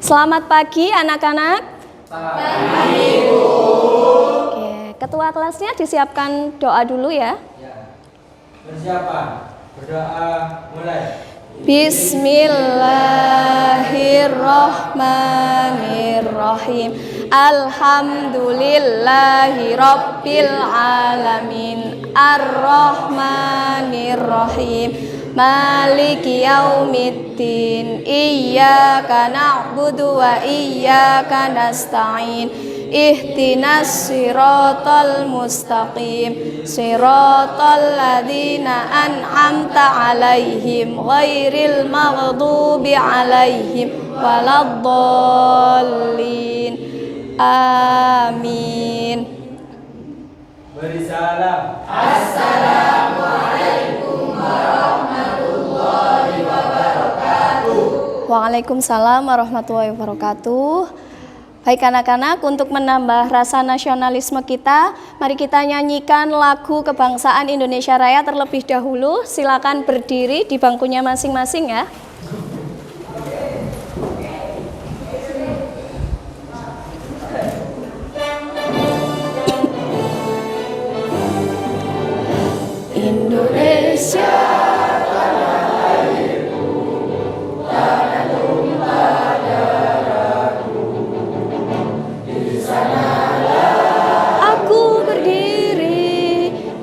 Selamat pagi anak-anak. Selamat pagi, Bu. Oke, ketua kelasnya disiapkan doa dulu ya. Persiapan, berdoa mulai. Bismillahirrahmanirrahim. Alhamdulillahi rabbil alamin. Ar-Rahmanirrahim. Maliki yaumiddin. Iyyaka na'budu wa iyyaka nasta'in. Ihdinas siratal mustaqim. Siratal ladzina an'amta 'alaihim ghairil maghdubi 'alaihim waladdallin. Amin. Beri salam. Assalamualaikum warahmatullahi wabarakatuh. Waalaikumsalam warahmatullahi wabarakatuh. Baik anak-anak, untuk menambah rasa nasionalisme kita, mari kita nyanyikan lagu kebangsaan Indonesia Raya terlebih dahulu. Silakan berdiri di bangkunya masing-masing ya. Indonesia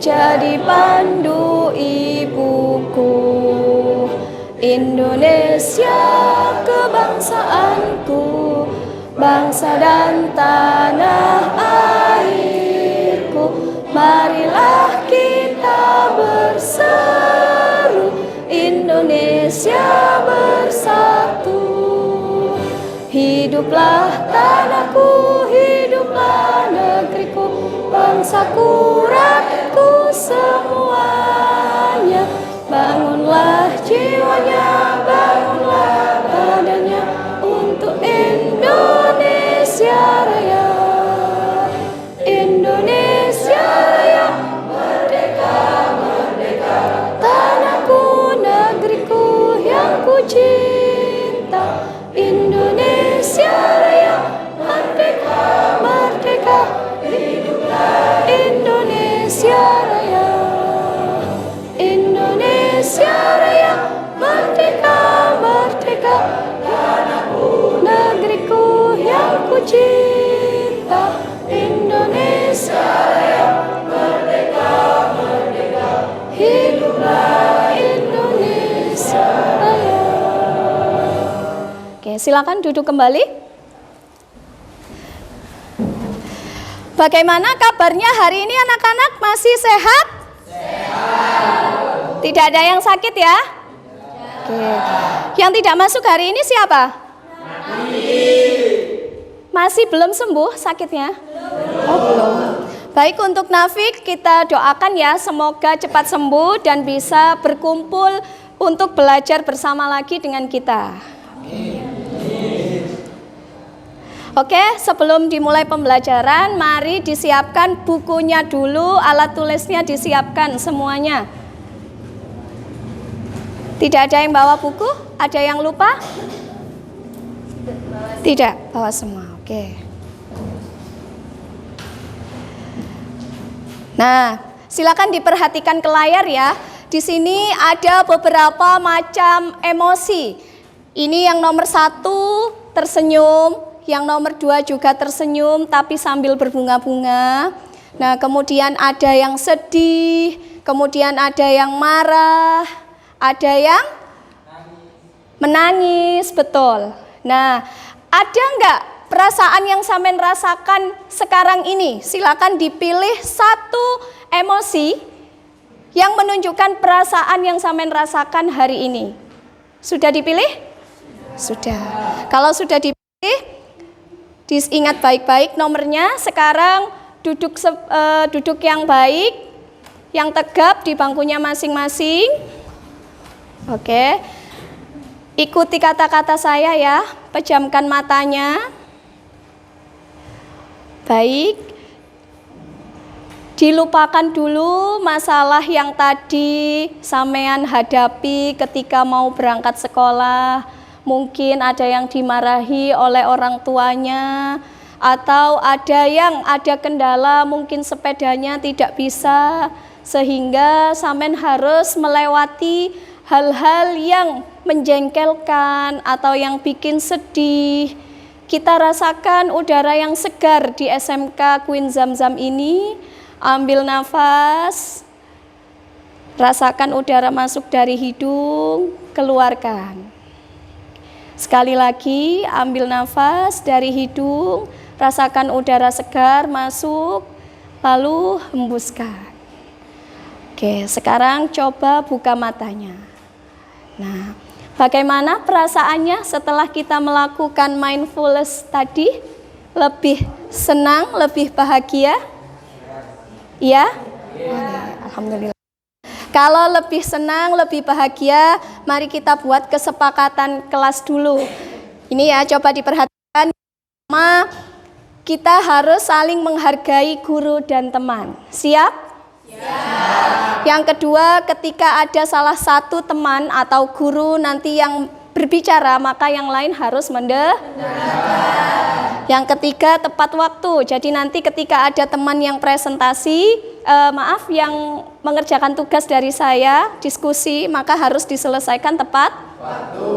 jadi pandu ibuku. Indonesia kebangsaanku, bangsa dan tanah airku. Marilah kita berseru, Indonesia bersatu. Hiduplah tanahku, hiduplah negeriku, bangsaku, rakyatku semuanya. Bangunlah jiwanya, bangunlah badannya untuk Indonesia Raya. Indonesia Raya, merdeka, merdeka. Tanahku, negeriku yang ku cinta. Indonesia Raya, merdeka, merdeka. Hiduplah Indonesia Raya. Indonesia Raya, merdeka, merdeka. Tanahku, negeriku yang ku cinta. Indonesia Raya, merdeka, merdeka. Hiduplah Indonesia Raya. Oke, silakan duduk kembali. Bagaimana kabarnya hari ini anak-anak? Masih sehat? Sehat. Tidak ada yang sakit ya? Oke. Yang tidak masuk hari ini siapa? Masih belum sembuh sakitnya? Oh, belum. Baik, untuk Nafik kita doakan ya, semoga cepat sembuh dan bisa berkumpul untuk belajar bersama lagi dengan kita. Oke, sebelum dimulai pembelajaran, mari disiapkan bukunya dulu, alat tulisnya disiapkan semuanya. Tidak ada yang bawa buku? Ada yang lupa? Tidak, bawa semua. Oke. Nah, silakan diperhatikan ke layar ya. Di sini ada beberapa macam emosi. Ini yang nomor 1 tersenyum. Yang nomor 2 juga tersenyum tapi sambil berbunga-bunga. Nah, kemudian ada yang sedih, kemudian ada yang marah, ada yang menangis, betul. Nah, ada enggak perasaan yang sampean rasakan sekarang ini? Silakan dipilih satu emosi yang menunjukkan perasaan yang sampean rasakan hari ini. Sudah dipilih? Sudah. Kalau sudah dipilih, diingat baik-baik nomornya. Sekarang duduk yang baik, yang tegap di bangkunya masing-masing. Oke. Ikuti kata-kata saya ya, pejamkan matanya. Baik. Dilupakan dulu masalah yang tadi sampean hadapi ketika mau berangkat sekolah. mungkin ada yang dimarahi oleh orang tuanya, atau ada kendala mungkin sepedanya tidak bisa, sehingga sampean harus melewati hal-hal yang menjengkelkan atau yang bikin sedih. Kita rasakan udara yang segar di SMK Queen Zamzam ini. Ambil nafas, rasakan udara masuk dari hidung, keluarkan. Sekali lagi, ambil nafas dari hidung, rasakan udara segar masuk, lalu hembuskan. Oke, sekarang coba buka matanya. Nah, bagaimana perasaannya setelah kita melakukan mindfulness tadi? Lebih senang, lebih bahagia? Iya? Alhamdulillah. Kalau lebih senang, lebih bahagia, mari kita buat kesepakatan kelas dulu. Ini ya, coba diperhatikan. Pertama, kita harus saling menghargai guru dan teman. Siap? Yang kedua, ketika ada salah satu teman atau guru nanti yang berbicara, maka yang lain harus mendengarkan. Yang ketiga, tepat waktu. Jadi nanti ketika ada teman yang presentasi, yang mengerjakan tugas dari saya, diskusi, maka harus diselesaikan tepat waktu.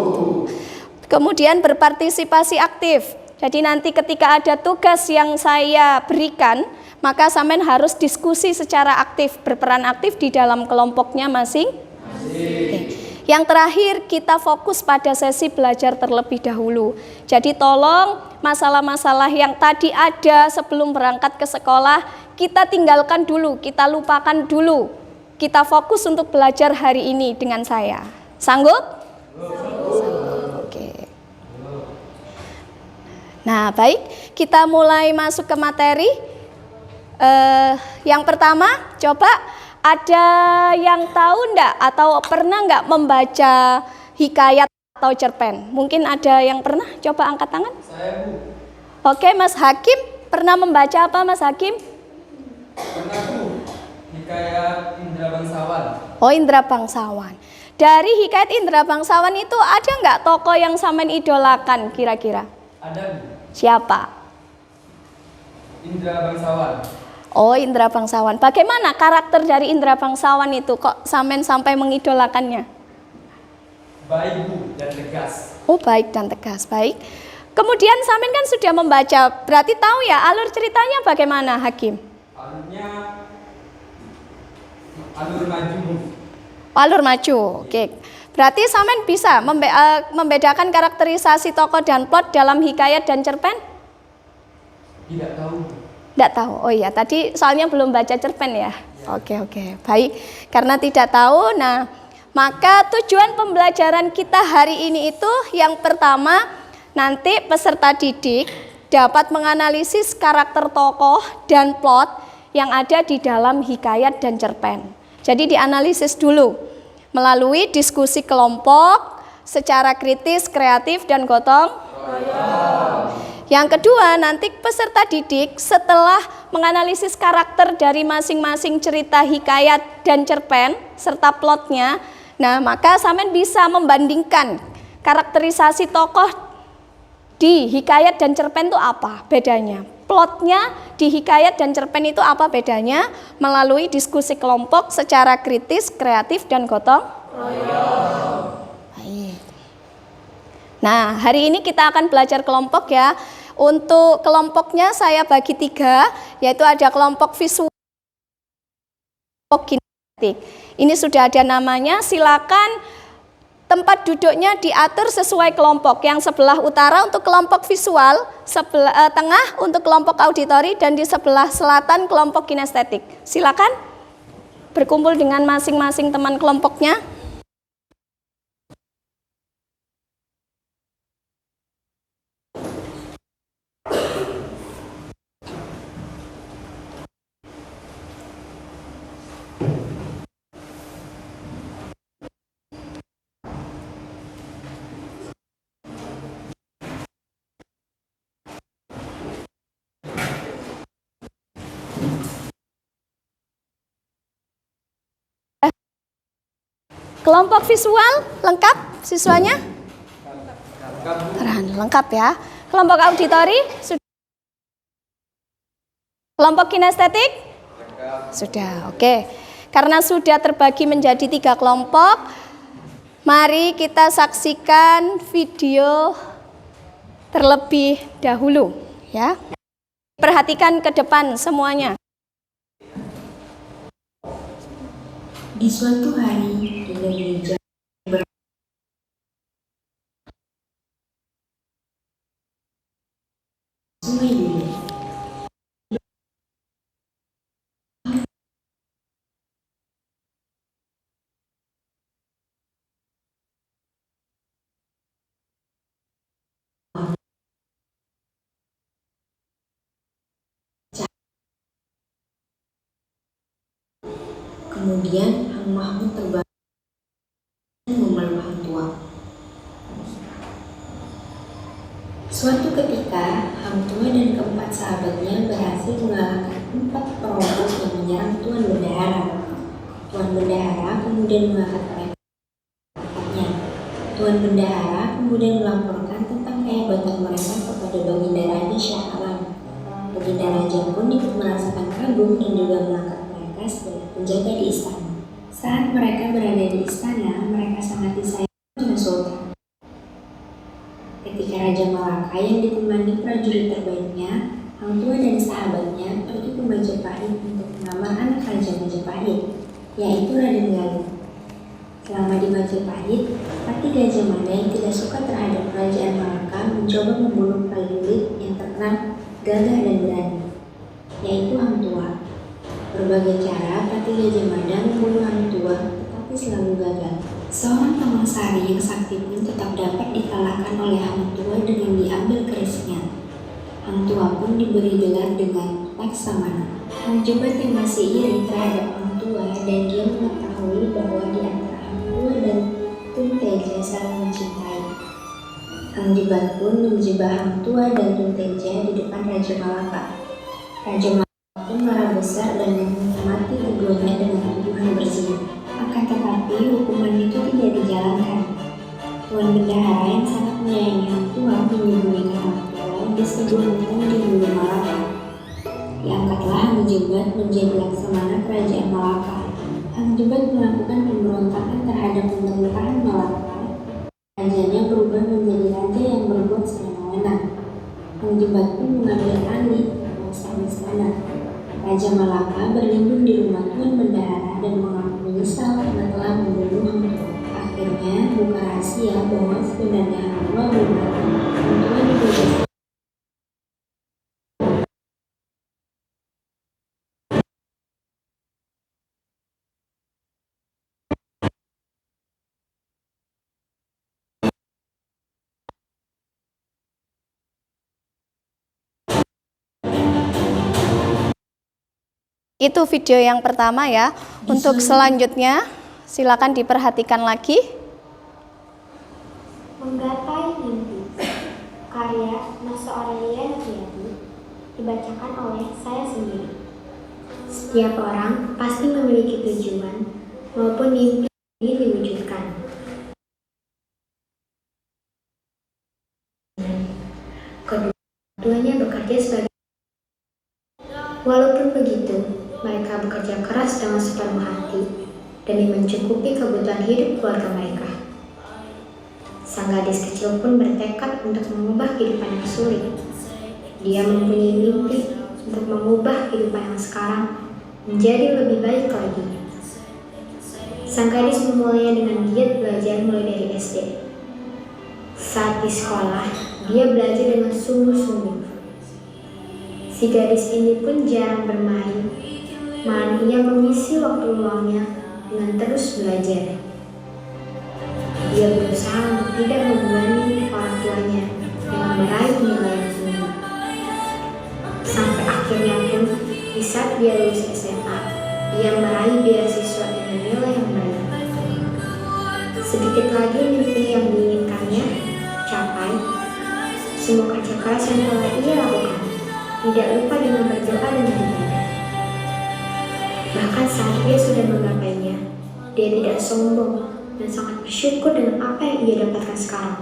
Kemudian berpartisipasi aktif. Jadi nanti ketika ada tugas yang saya berikan, maka sampean harus diskusi secara aktif, berperan aktif di dalam kelompoknya masing. Yang terakhir, kita fokus pada sesi belajar terlebih dahulu. Jadi tolong masalah-masalah yang tadi ada sebelum berangkat ke sekolah, kita tinggalkan dulu, kita lupakan dulu. Kita fokus untuk belajar hari ini dengan saya. Sanggup? Oke. Nah, baik, kita mulai masuk ke materi. Yang pertama, coba ada yang tahu enggak atau pernah enggak membaca hikayat atau cerpen? Mungkin ada yang pernah, coba angkat tangan. Saya, Bu. Oke, Mas Hakim, pernah membaca apa Mas Hakim? Pernah, Bu. Hikayat Indra Bangsawan. Oh, Indra Bangsawan. Dari hikayat Indra Bangsawan itu ada enggak tokoh yang sampean idolakan kira-kira? Ada, Bu. Siapa? Indra Bangsawan. Oh, Indra Bangsawan. Bagaimana karakter dari Indra Bangsawan itu kok sampai mengidolakannya? Baik, Bu, dan tegas. Oh, baik dan tegas. Baik. Kemudian sampean kan sudah membaca, berarti tahu ya alur ceritanya bagaimana, Hakim? Alurnya alur maju, Bu. Alur maju. Oke. Berarti sampean bisa membedakan karakterisasi tokoh dan plot dalam hikayat dan cerpen? Tidak tahu, Bu. Tidak tahu. Oh iya, tadi soalnya belum baca cerpen ya. Oke. Baik. Karena tidak tahu, nah, maka tujuan pembelajaran kita hari ini itu yang pertama, nanti peserta didik dapat menganalisis karakter tokoh dan plot yang ada di dalam hikayat dan cerpen. Jadi dianalisis dulu melalui diskusi kelompok secara kritis, kreatif, dan gotong royong. Yang kedua, nanti peserta didik setelah menganalisis karakter dari masing-masing cerita hikayat dan cerpen serta plotnya, nah maka sampean bisa membandingkan karakterisasi tokoh di hikayat dan cerpen itu apa bedanya. Plotnya di hikayat dan cerpen itu apa bedanya melalui diskusi kelompok secara kritis, kreatif, dan gotong royong. Baik. Nah, hari ini kita akan belajar kelompok ya. Untuk kelompoknya saya bagi 3, yaitu ada kelompok visual, kelompok kinestetik. Ini sudah ada namanya, silakan tempat duduknya diatur sesuai kelompok. Yang sebelah utara untuk kelompok visual, sebelah tengah untuk kelompok auditori, dan di sebelah selatan kelompok kinestetik. Silakan berkumpul dengan masing-masing teman kelompoknya. Kelompok visual lengkap siswanya? kabur. Terang, lengkap ya. Kelompok auditori sudah. Kelompok kinestetik sudah. Oke. Karena sudah terbagi menjadi 3 kelompok, mari kita saksikan video terlebih dahulu ya. Perhatikan ke depan semuanya. Di suatu hari, di gereja sungai dulu. Kemudian Hang Mahmud terbangun dan memeluk Hang Tua. Suatu ketika, Hang Tua dan keempat sahabatnya berhasil mengalahkan 4 perampok yang menyerang Tuan Bendahara. Tuan Bendahara kemudian mengangkat mereka tempatnya. Tuan Bendahara kemudian melaporkan tentang kehebatan mereka kepada Baginda Raja Shah Alam. Baginda Raja pun ikut merasakan kagum dan juga mengangkat mereka sebagai penjaga di istana. Saat mereka berada di istana, mereka sangat disayangi oleh Sultan. Ketika Raja Malaka yang ditemani prajurit terbaiknya, Hang Tua dan sahabatnya pergi ke Majapahit untuk melamar anak Raja Majapahit, yaitu Raden Galuh. Selama di Majapahit, Pati Gajah Mada yang tidak suka terhadap Kerajaan Malaka mencoba membunuh prajurit yang terkenal gagah dan berani, yaitu Hang Tua. Berbagai cara Pati Gajah Mada membunuh Hang Tua, tetapi selalu gagal. Seorang pamangsari yang sakti pun tetap dapat dikalahkan oleh Hang Tua dengan diambil kerisnya. Hang Tua pun diberi gelar dengan Laksamana. Hang Jebat yang masih iri terhadap Hang Tua dan dia mengetahui bahwa di antara Hang Tua dan Tun Teja saling mencintai. Hang Jebat pun menjebak Hang Tua dan Tun Teja di depan Raja Malaka. Raja Malaka pun marah besar dan menghormati keduanya dengan tuduhan berzina. Akan tetapi hukuman itu tidak dijalankan. Tuan Bendahara yang sangat menyayangi Hang Tua menyembunyikan Hang Tua di sebuah hutan di Hulu Malaka. Diangkatlah Hang Jebat menjadi Laksamana Kerajaan Malaka. Hang Jebat melakukan pemberontakan terhadap pemerintahan Malaka. Rajanya berubah menjadi raja yang berbuat semena-mena. Hang Jebat pun mengambil alih kekuasaan istana. Raja Malaka berlindung di rumah Tuan Bendahara dan mengaku menyesal karena telah membunuh Hang Tua. Akhirnya buka rahasia bahwa sebenarnya Hang Tua belum mati. Hang Tua dibebaskan. Itu video yang pertama ya. Untuk selanjutnya silakan diperhatikan lagi. Menggapai Mimpi, karya Mas Aurelia Nuriyati, dibacakan oleh saya sendiri. Setiap orang pasti memiliki tujuan maupun mimpi yang diwujudkan. Keduanya bekerja sebagai. Walaupun begitu, mereka bekerja keras dengan sepenuh hati demi mencukupi kebutuhan hidup keluarga mereka. Sang gadis kecil pun bertekad untuk mengubah kehidupan yang sulit. Dia mempunyai mimpi untuk mengubah kehidupan yang sekarang menjadi lebih baik lagi. Sang gadis memulainya dengan giat belajar mulai dari SD. Saat di sekolah, dia belajar dengan sungguh-sungguh. Si gadis ini pun jarang bermain, malah ia mengisi waktu luangnya dengan terus belajar. Dia berusaha untuk tidak membebani orang tuanya dengan meraih nilai yang tinggi. Sampai akhirnya pun, di saat dia lulus SMA, ia meraih beasiswa dengan nilai yang baik. Sedikit lagi mimpi yang diinginkannya capai. Semua kerja keras yang telah ia lakukan, tidak lupa dengan berdoa dan beribadah. Bahkan saat dia sudah menggapainya, dia tidak sombong dan sangat bersyukur dengan apa yang ia dapatkan sekarang.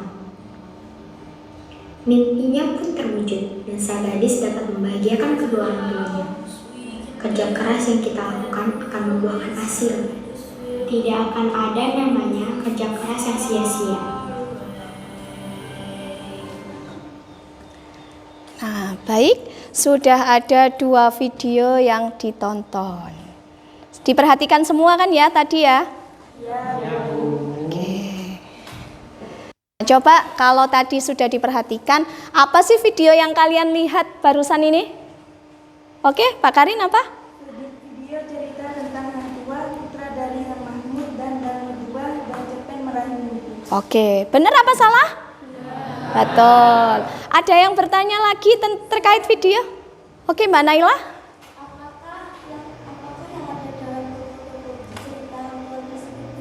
Mimpinya pun terwujud dan sang gadis dapat membahagiakan kedua orang tuanya. Kerja keras yang kita lakukan akan membuahkan hasil. Tidak akan ada namanya kerja keras yang sia-sia. Nah, baik, sudah ada 2 video yang ditonton. Diperhatikan semua kan ya tadi ya? Oke. Coba kalau tadi sudah diperhatikan, apa sih video yang kalian lihat barusan ini? Oke, Pak Karin apa? Video cerita tentang Hang Tuah, putra dari Hang Mahmud dan Danu II dan cerpen meraih mimpi. Oke, benar apa salah? Betul. Ada yang bertanya lagi terkait video? Oke, Mbak Naila? Apakah yang ada dalam buku cerita Hang tersebut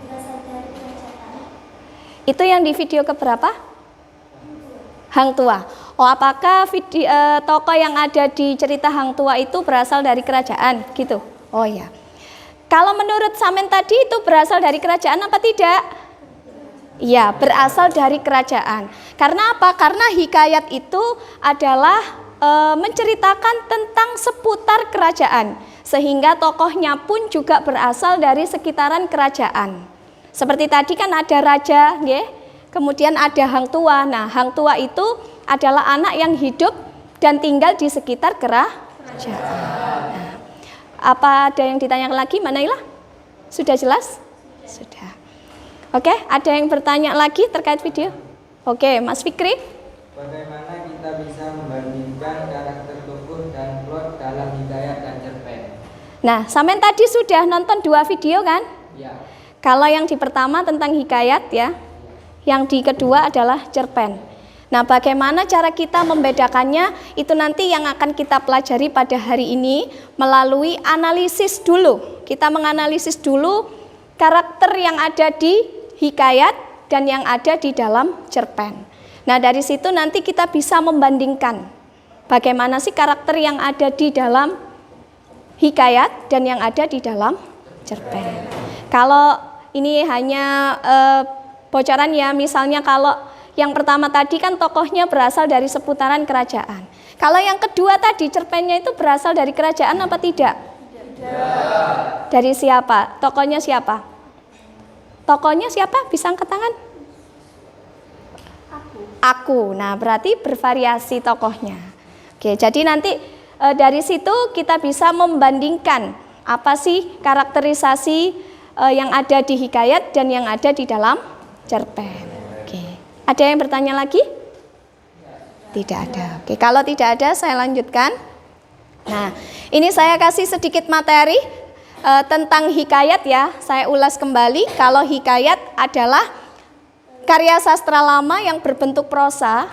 berasal dari kerajaan? Itu yang di video keberapa? Hang Tuah. Oh, apakah tokoh yang ada di cerita Hang Tuah itu berasal dari kerajaan? Gitu. Oh ya. Kalau menurut Samen tadi itu berasal dari kerajaan apa tidak? Iya, berasal dari kerajaan. Karena apa? Karena hikayat itu adalah menceritakan tentang seputar kerajaan. Sehingga tokohnya pun juga berasal dari sekitaran kerajaan. Seperti tadi kan ada raja, ya. Kemudian ada Hang Tuah. Nah, Hang Tuah itu adalah anak yang hidup dan tinggal di sekitar kerajaan. Nah, apa ada yang ditanyakan lagi, Mbak Naila? Sudah jelas? Sudah. Oke, ada yang bertanya lagi terkait video? Oke, Mas Fikri? Bagaimana kita bisa membandingkan karakter tokoh dan plot dalam hikayat dan cerpen? Nah, Samen tadi sudah nonton 2 video kan? Ya. Kalau yang di pertama tentang hikayat ya, yang di kedua adalah cerpen. Nah, bagaimana cara kita membedakannya? Itu nanti yang akan kita pelajari pada hari ini melalui analisis dulu. Kita menganalisis dulu karakter yang ada di hikayat dan yang ada di dalam cerpen. Nah, dari situ nanti kita bisa membandingkan bagaimana sih karakter yang ada di dalam hikayat dan yang ada di dalam cerpen. Kalau ini hanya bocoran ya, misalnya kalau yang pertama tadi kan tokohnya berasal dari seputaran kerajaan. Kalau yang kedua tadi cerpennya itu berasal dari kerajaan apa tidak? Tidak. Dari siapa? Tokohnya siapa? Tokohnya siapa? Bisa angkat tangan? Aku. Nah, berarti bervariasi tokohnya. Oke, jadi nanti dari situ kita bisa membandingkan apa sih karakterisasi yang ada di hikayat dan yang ada di dalam cerpen. Oke. Ada yang bertanya lagi? Tidak ada. Oke, kalau tidak ada saya lanjutkan. Nah, ini saya kasih sedikit materi tentang hikayat ya. Saya ulas kembali. Kalau hikayat adalah karya sastra lama yang berbentuk prosa.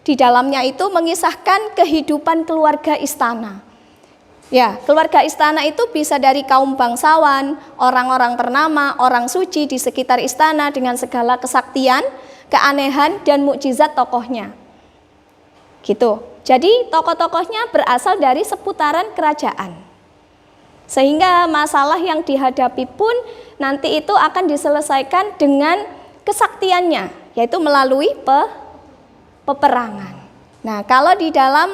Di dalamnya itu mengisahkan kehidupan keluarga istana. Ya, keluarga istana itu bisa dari kaum bangsawan, orang-orang ternama, orang suci di sekitar istana dengan segala kesaktian, keanehan dan mukjizat tokohnya. Gitu. Jadi tokoh-tokohnya berasal dari seputaran kerajaan. Sehingga masalah yang dihadapi pun nanti itu akan diselesaikan dengan kesaktiannya, yaitu melalui peperangan. Nah, kalau di dalam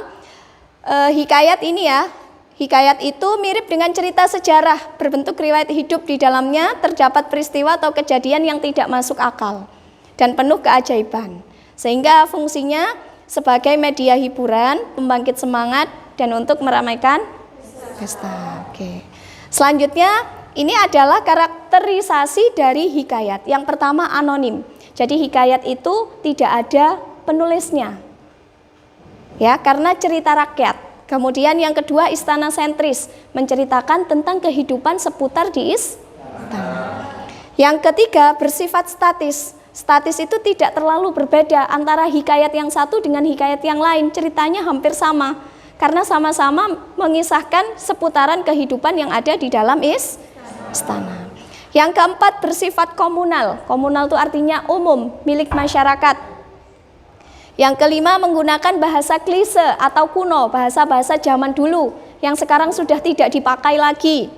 hikayat ini ya, hikayat itu mirip dengan cerita sejarah, berbentuk riwayat hidup. Di dalamnya terdapat peristiwa atau kejadian yang tidak masuk akal dan penuh keajaiban. Sehingga fungsinya sebagai media hiburan, pembangkit semangat, dan untuk meramaikan pesta. Oke. Selanjutnya ini adalah karakterisasi dari hikayat. Yang pertama anonim. Jadi hikayat itu tidak ada penulisnya. Ya, karena cerita rakyat. Kemudian yang kedua istana sentris, menceritakan tentang kehidupan seputar di istana. Yang ketiga bersifat statis. Statis itu tidak terlalu berbeda antara hikayat yang satu dengan hikayat yang lain. Ceritanya hampir sama. Karena sama-sama mengisahkan seputaran kehidupan yang ada di dalam istana. Yang keempat bersifat komunal. Komunal itu artinya umum, milik masyarakat. Yang kelima menggunakan bahasa klise atau kuno, bahasa-bahasa zaman dulu yang sekarang sudah tidak dipakai lagi.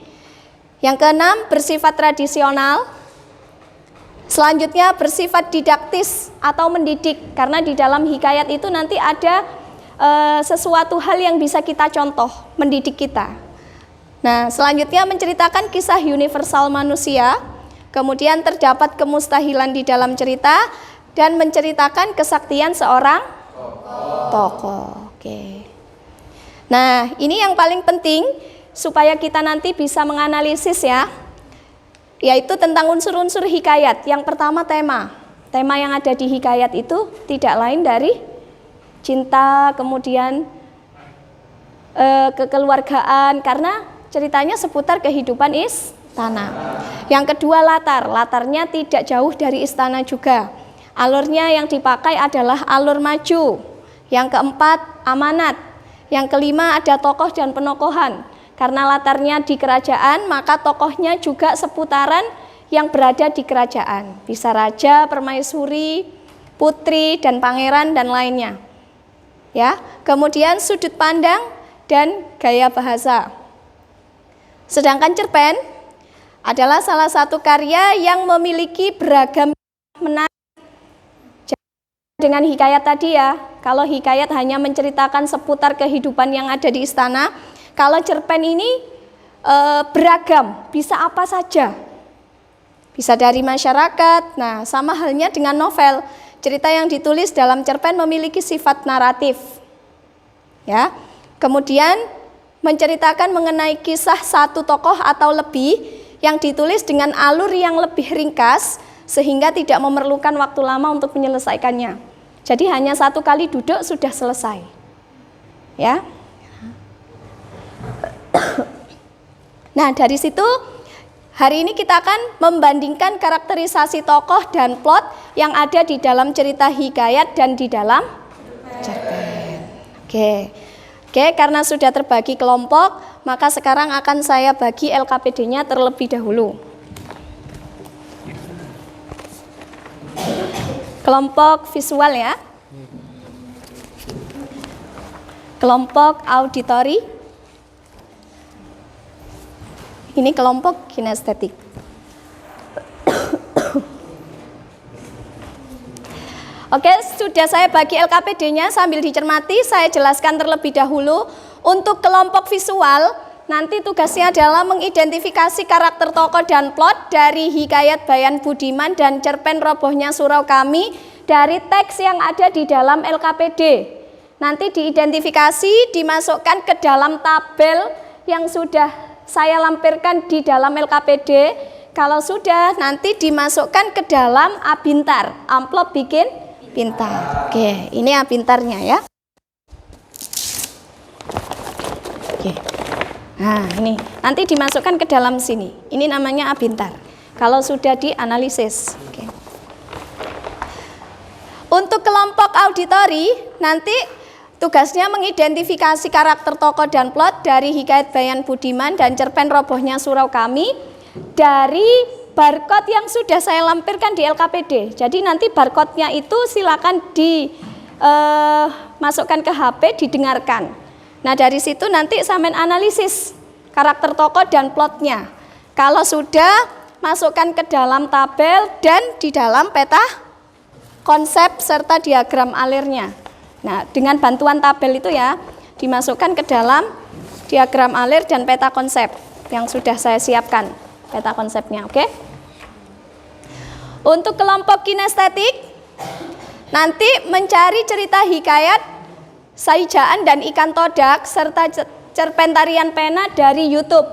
Yang keenam bersifat tradisional. Selanjutnya bersifat didaktis atau mendidik, karena di dalam hikayat itu nanti ada sesuatu hal yang bisa kita contoh, mendidik kita. Nah, selanjutnya menceritakan kisah universal manusia, kemudian terdapat kemustahilan di dalam cerita, dan menceritakan kesaktian seorang tokoh. Oke. Nah, ini yang paling penting supaya kita nanti bisa menganalisis ya, yaitu tentang unsur-unsur hikayat. Yang pertama tema. Tema yang ada di hikayat itu tidak lain dari cinta, kemudian kekeluargaan, karena ceritanya seputar kehidupan istana. Yang kedua latarnya tidak jauh dari istana juga. Alurnya yang dipakai adalah alur maju. Yang keempat amanat. Yang kelima ada tokoh dan penokohan. Karena latarnya di kerajaan, maka tokohnya juga seputaran yang berada di kerajaan. Bisa raja, permaisuri, putri, dan pangeran, dan lainnya. Ya, kemudian sudut pandang dan gaya bahasa. Sedangkan cerpen adalah salah satu karya yang memiliki beragam menarik. Dengan hikayat tadi ya, kalau hikayat hanya menceritakan seputar kehidupan yang ada di istana, kalau cerpen ini beragam, bisa apa saja. Bisa dari masyarakat. Nah, sama halnya dengan novel. Cerita yang ditulis dalam cerpen memiliki sifat naratif. Ya. Kemudian menceritakan mengenai kisah satu tokoh atau lebih yang ditulis dengan alur yang lebih ringkas sehingga tidak memerlukan waktu lama untuk menyelesaikannya. Jadi hanya satu kali duduk sudah selesai. Ya. Nah, dari situ hari ini kita akan membandingkan karakterisasi tokoh dan plot yang ada di dalam cerita hikayat dan di dalam cerpen. Oke, karena sudah terbagi kelompok, maka sekarang akan saya bagi LKPD-nya terlebih dahulu. Kelompok visual ya. Kelompok auditory. Ini kelompok kinestetik. Oke, sudah saya bagi LKPD-nya sambil dicermati, saya jelaskan terlebih dahulu. Untuk kelompok visual, nanti tugasnya adalah mengidentifikasi karakter tokoh dan plot dari hikayat Bayan Budiman dan cerpen Robohnya Surau Kami dari teks yang ada di dalam LKPD. Nanti diidentifikasi, dimasukkan ke dalam tabel yang sudah saya lampirkan di dalam LKPD. Kalau sudah, nanti dimasukkan ke dalam Abintar, amplop bikin pintar. Oke, ini Abintarnya ya. Oke. Nah, ini nanti dimasukkan ke dalam sini. Ini namanya Abintar. Kalau sudah dianalisis. Oke. Untuk kelompok auditori, nanti tugasnya mengidentifikasi karakter tokoh dan plot dari hikayat Bayan Budiman dan cerpen Robohnya Surau Kami dari barcode yang sudah saya lampirkan di LKPD. Jadi nanti barcode-nya itu silakan dimasukkan ke HP, didengarkan. Nah, dari situ nanti sampean analisis karakter tokoh dan plotnya. Kalau sudah, masukkan ke dalam tabel dan di dalam peta konsep serta diagram alirnya. Nah, dengan bantuan tabel itu ya, dimasukkan ke dalam diagram alir dan peta konsep yang sudah saya siapkan, peta konsepnya, oke? Untuk kelompok kinestetik, nanti mencari cerita hikayat Saijaan dan Ikan Todak serta cerpen Tarian Pena dari YouTube.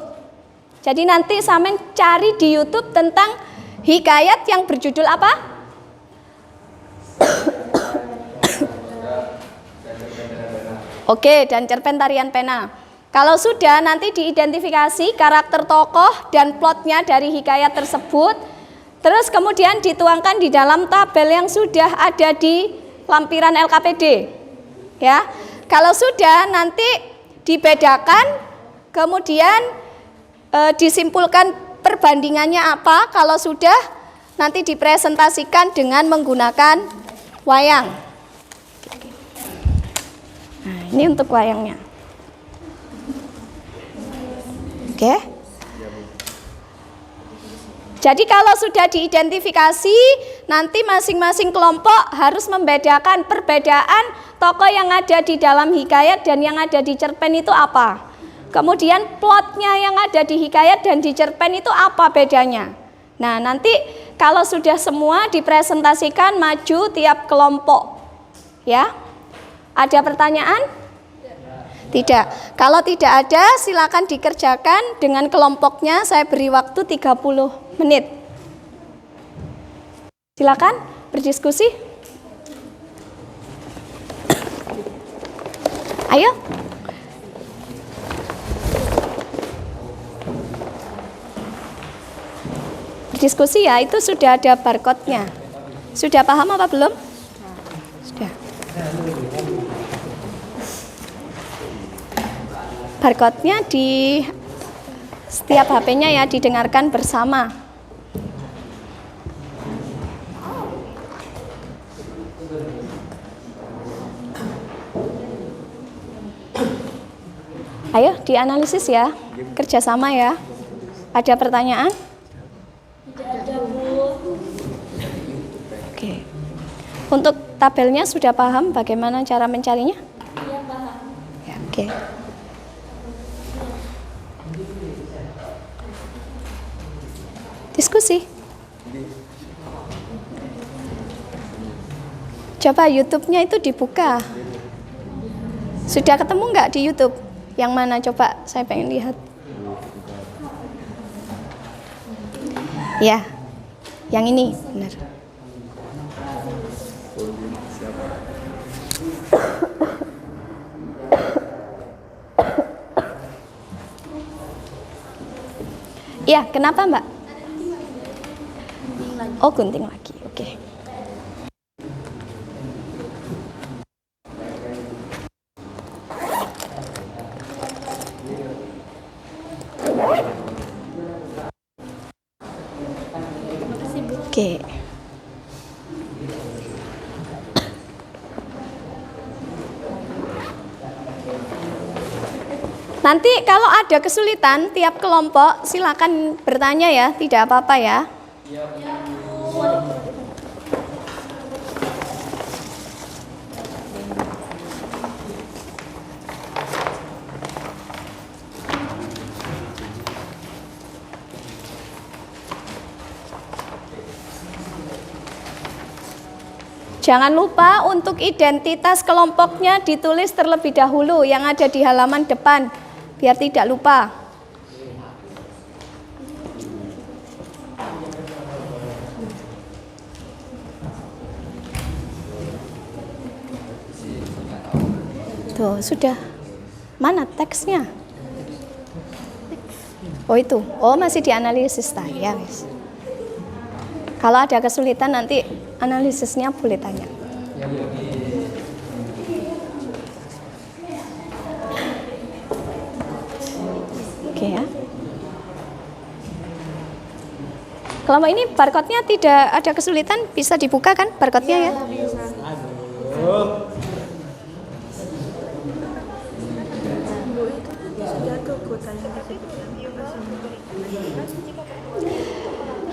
Jadi nanti sampean cari di YouTube tentang hikayat yang berjudul apa? Oke, dan cerpen Tarian Pena. Kalau sudah, nanti diidentifikasi karakter tokoh dan plotnya dari hikayat tersebut. Terus kemudian dituangkan di dalam tabel yang sudah ada di lampiran LKPD. Ya, kalau sudah nanti dibedakan, kemudian disimpulkan perbandingannya apa. Kalau sudah nanti dipresentasikan dengan menggunakan wayang. Nah, ini untuk wayangnya. Oke. Jadi kalau sudah diidentifikasi, nanti masing-masing kelompok harus membedakan perbedaan tokoh yang ada di dalam hikayat dan yang ada di cerpen itu apa. Kemudian plotnya yang ada di hikayat dan di cerpen itu apa bedanya. Nah, nanti kalau sudah semua dipresentasikan maju tiap kelompok. Ya. Ada pertanyaan? Tidak. Kalau tidak ada, silakan dikerjakan dengan kelompoknya. Saya beri waktu 30 menit. Silakan berdiskusi. Ayo. Berdiskusi ya, itu sudah ada barcode-nya. Sudah paham apa belum? Sudah. Barcode-nya di setiap HP-nya ya, didengarkan bersama. Ayo dianalisis ya, kerjasama ya. Ada pertanyaan? Tidak ada, Bu. Oke. Untuk tabelnya sudah paham bagaimana cara mencarinya? Iya, paham. Ya, oke. Diskusi. Coba YouTube-nya itu dibuka. Sudah ketemu nggak di YouTube? Yang mana coba? Saya pengen lihat. Ya, yang ini benar. Iya, kenapa Mbak? Oh, gunting lagi, oke. Oke. Nanti kalau ada kesulitan tiap kelompok silakan bertanya ya, tidak apa-apa ya. Jangan lupa untuk identitas kelompoknya ditulis terlebih dahulu yang ada di halaman depan, biar tidak lupa. Tuh, sudah. Mana teksnya? Oh itu, oh masih dianalisis tadi ya, wis. Kalau ada kesulitan nanti analisisnya boleh tanya. Oke ya. Kalau ini barcode-nya tidak ada kesulitan, bisa dibuka kan barcode-nya ya?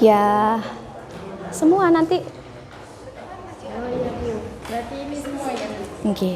Ya, semua nanti. Oh iya, Bu. Berarti ini semua ya, Bu? Oke.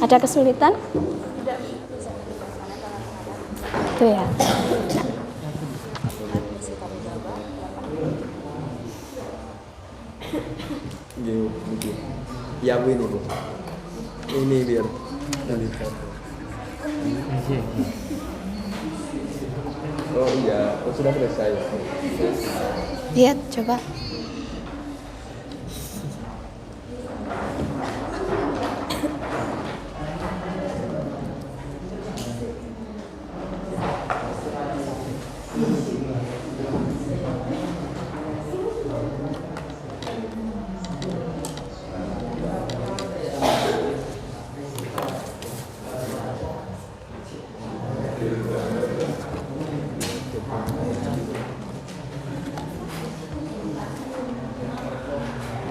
Ada kesulitan? Itu ya. Ya Bu ini Bu. Ini biar Oh iya, oh, sudah selesai. Lihat, coba.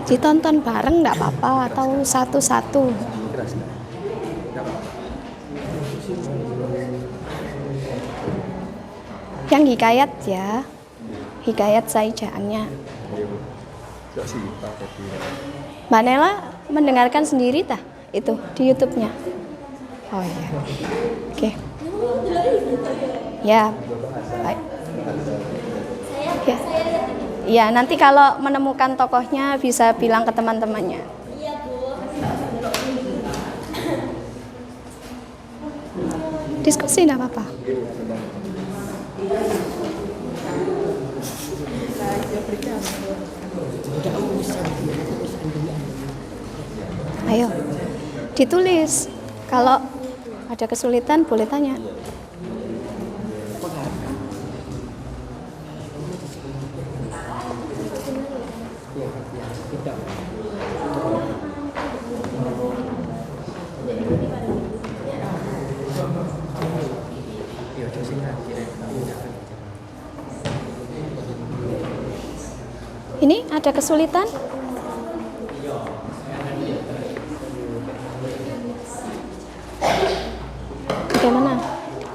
Ditonton bareng nggak apa-apa atau satu-satu. Keras. Yang hikayat ya, hikayat saijaannya. Enggak sih, pakai Mbak Nela mendengarkan sendiri tah itu di YouTube-nya. Oh iya. Oke. Ya. Baik. Ya. Ya, nanti kalau menemukan tokohnya bisa bilang ke teman-temannya. Diskusi enggak apa-apa. Ayo, ditulis. Kalau ada kesulitan boleh tanya. Ini ada kesulitan? Bagaimana?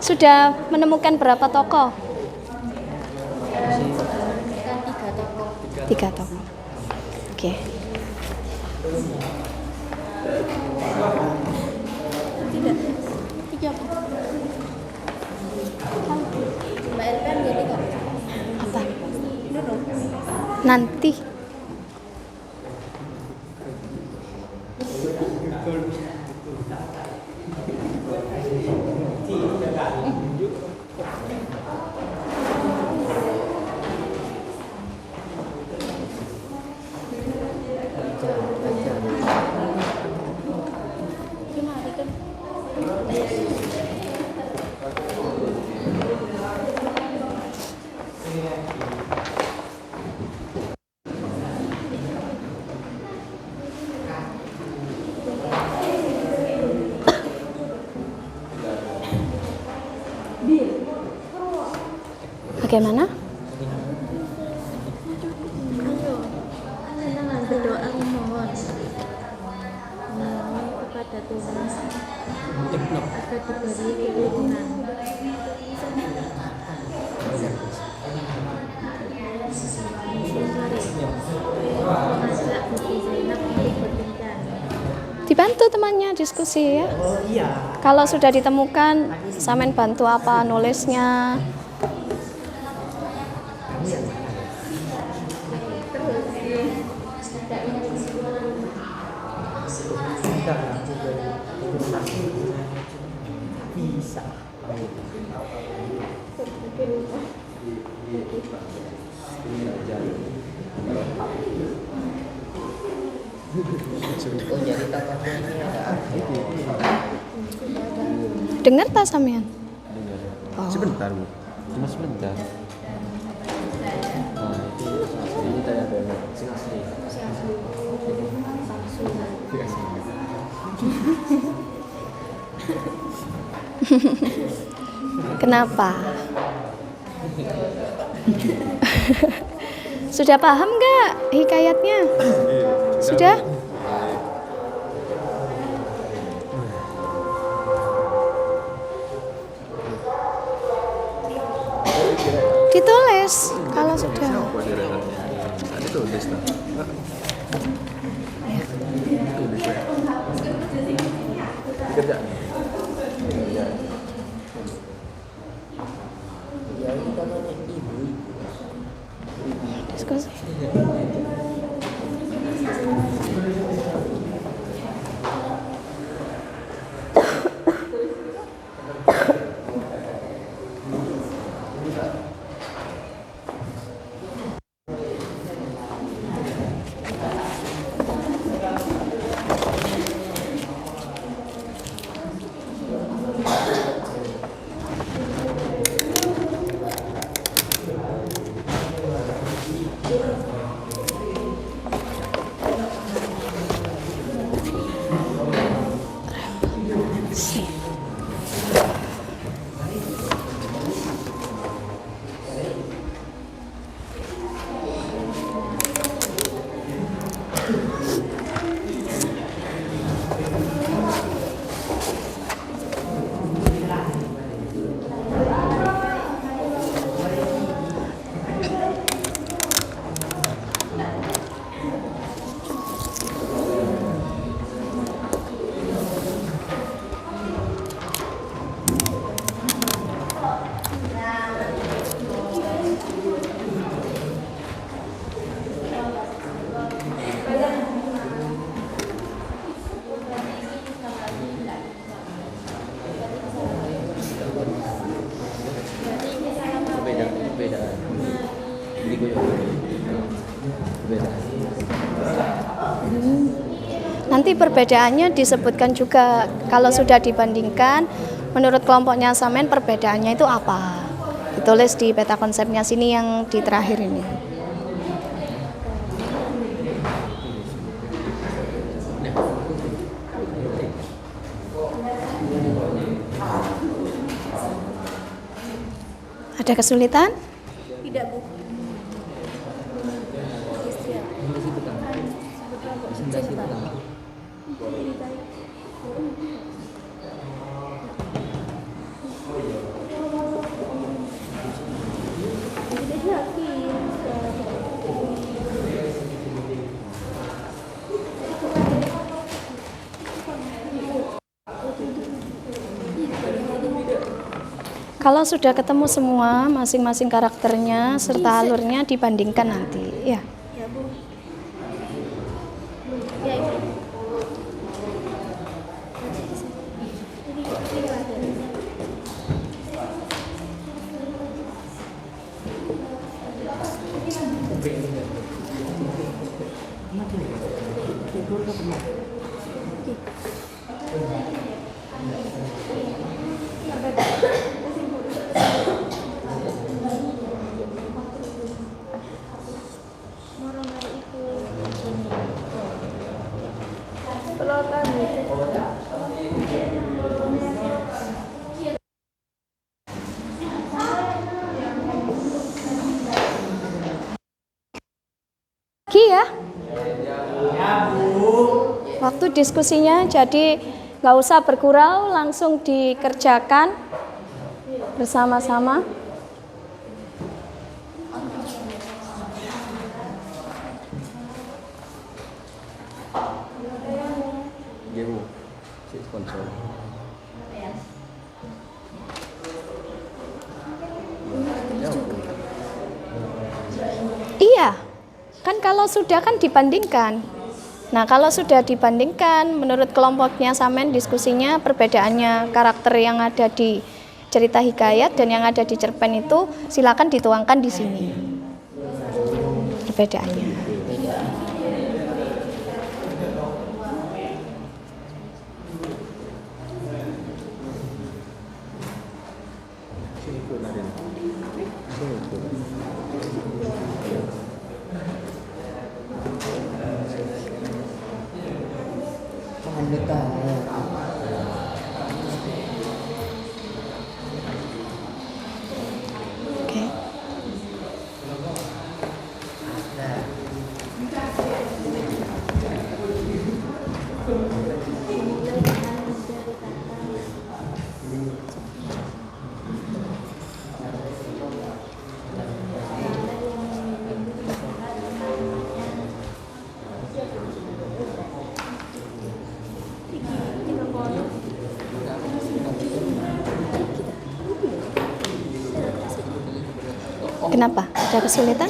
Sudah menemukan berapa tokoh? 3 tokoh. Oke. Tidak. 3 apa? Mbak Elpen jadi nggak? Apa? Nanti. Bagaimana? Dengan berdoa memohon kepada Tuhan agar diberi keturunan. Mengajak Bukti Zainab untuk berbincang. Dibantu temannya diskusi ya. Kalau sudah ditemukan, Samen bantu apa nulisnya. Dengar tak sampean? Oh. Sebentar Bu. Cuma sebentar. Nah, ini tanya benar. Sing asli. Kenapa? Sudah paham nggak hikayatnya? Sudah? Ditulis kalau sudah. Kerja. Iya. Ya kita banyak ibu. Diskusi. Beda. Jadi gue beda. Nanti perbedaannya disebutkan juga kalau sudah dibandingkan menurut kelompoknya Samen perbedaannya itu apa? Ditulis di peta konsepnya sini yang di terakhir ini. Ada kesulitan? Tidak, Bu. Kalau sudah ketemu semua masing-masing karakternya serta alurnya dibandingkan nanti, ya. Ya, Bu. Ya, Ibu. Ya. Waktu diskusinya jadi nggak usah bergurau, langsung dikerjakan bersama-sama. Iya, Bu. Si sponsor. Iya. Kan kalau sudah kan dibandingkan. Nah, kalau sudah dibandingkan menurut kelompoknya Samen diskusinya perbedaannya karakter yang ada di cerita hikayat dan yang ada di cerpen itu silakan dituangkan di sini. Perbedaannya. Oke. Kenapa? Ada kesulitan?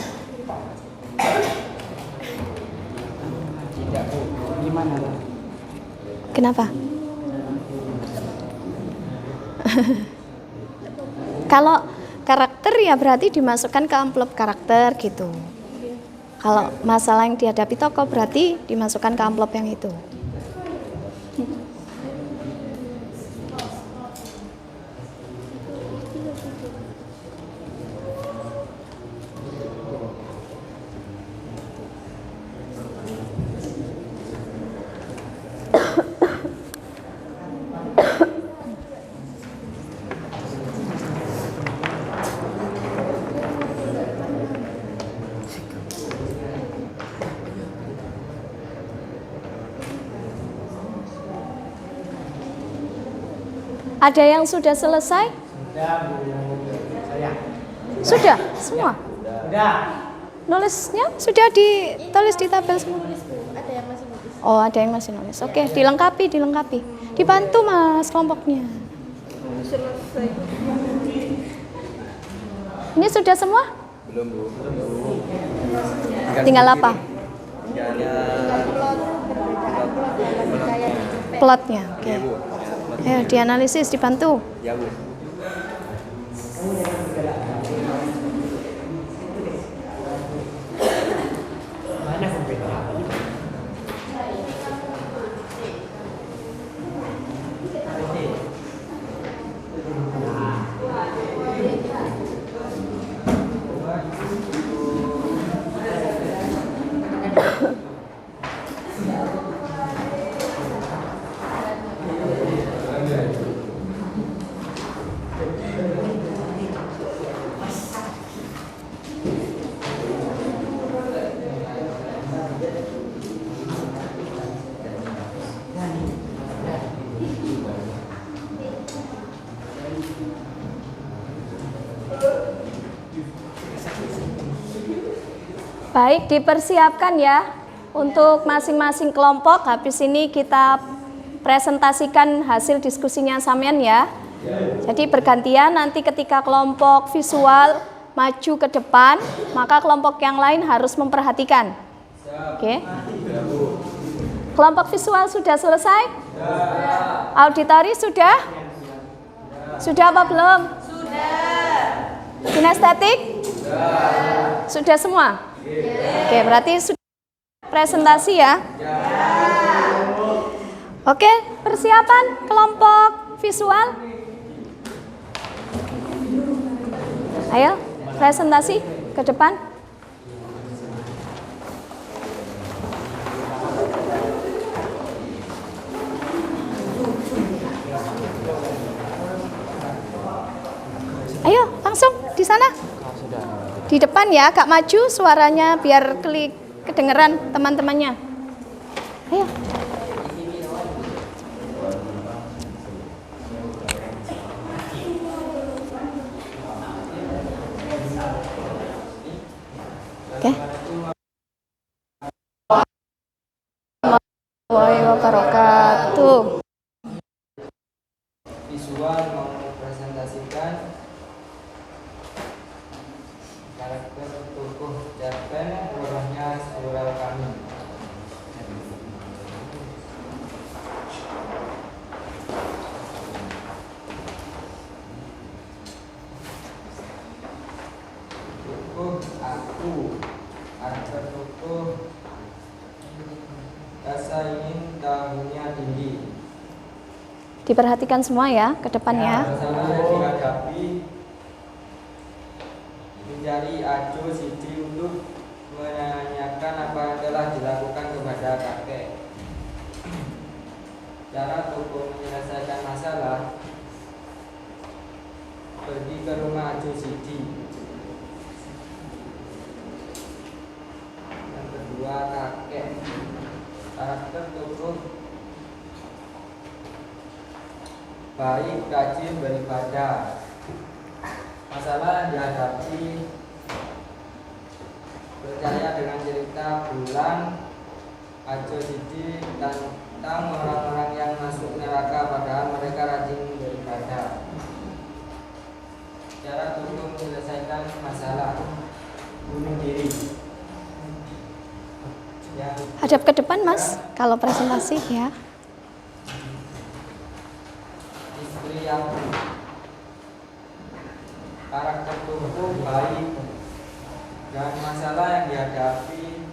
Tidak, Bu. Gimana, Bu? Kenapa? Kalau karakter ya berarti dimasukkan ke amplop karakter gitu. Kalau masalah yang dihadapi tokoh berarti dimasukkan ke amplop yang itu. Ada yang sudah selesai? Sudah, Bu. Saya. Sudah, semua? Sudah. Nulisnya sudah ditulis di tabel semua? Ada yang masih nulis. Oh, ada yang masih nulis. Oke, dilengkapi. Dibantu Mas kelompoknya. Selesai. Ini sudah semua? Belum, Bu. Tinggal apa? Plotnya. Oke. Ya, Bu. Ayo dianalisis, dibantu. Ya, Bu. Mana komputer? Baik, dipersiapkan ya untuk masing-masing kelompok. Habis ini kita presentasikan hasil diskusinya sampean ya. Jadi bergantian, nanti ketika kelompok visual maju ke depan, maka kelompok yang lain harus memperhatikan. Oke. Kelompok visual sudah selesai? Auditori sudah? Sudah apa belum? Sudah. Kinestetik? Sudah semua? Oke, berarti sudah presentasi ya? Oke, persiapan kelompok visual. Ayo, presentasi ke depan. Ayo, langsung di sana. Di depan ya, agak maju suaranya biar kedengeran teman-temannya. Ayo. Oke. Warahmatullahi wabarakatuh. Visual mempresentasikan karakter tokoh cerpen murahnya surau kami. Tokoh aku, karakter tokoh rasa ingin tahunnya tinggi. Diperhatikan semua ya ke depannya. Masalah dihadapi mencari acuh Siti untuk menanyakan apa yang telah dilakukan kepada kakek. Cara tokoh menyelesaikan masalah, pergi ke rumah acuh Siti. Yang kedua, kakek. Karakter tokoh baik, rajin beribadah. Masalah yang dihadapi, percaya dengan cerita bulan Ajo Siti tentang orang-orang yang masuk neraka padahal mereka rajin beribadah. Cara untuk menyelesaikan masalah, Hadap ke depan Mas, kalau presentasi ya. Istri aku. Karakter tubuh baik dan masalah yang dihadapi.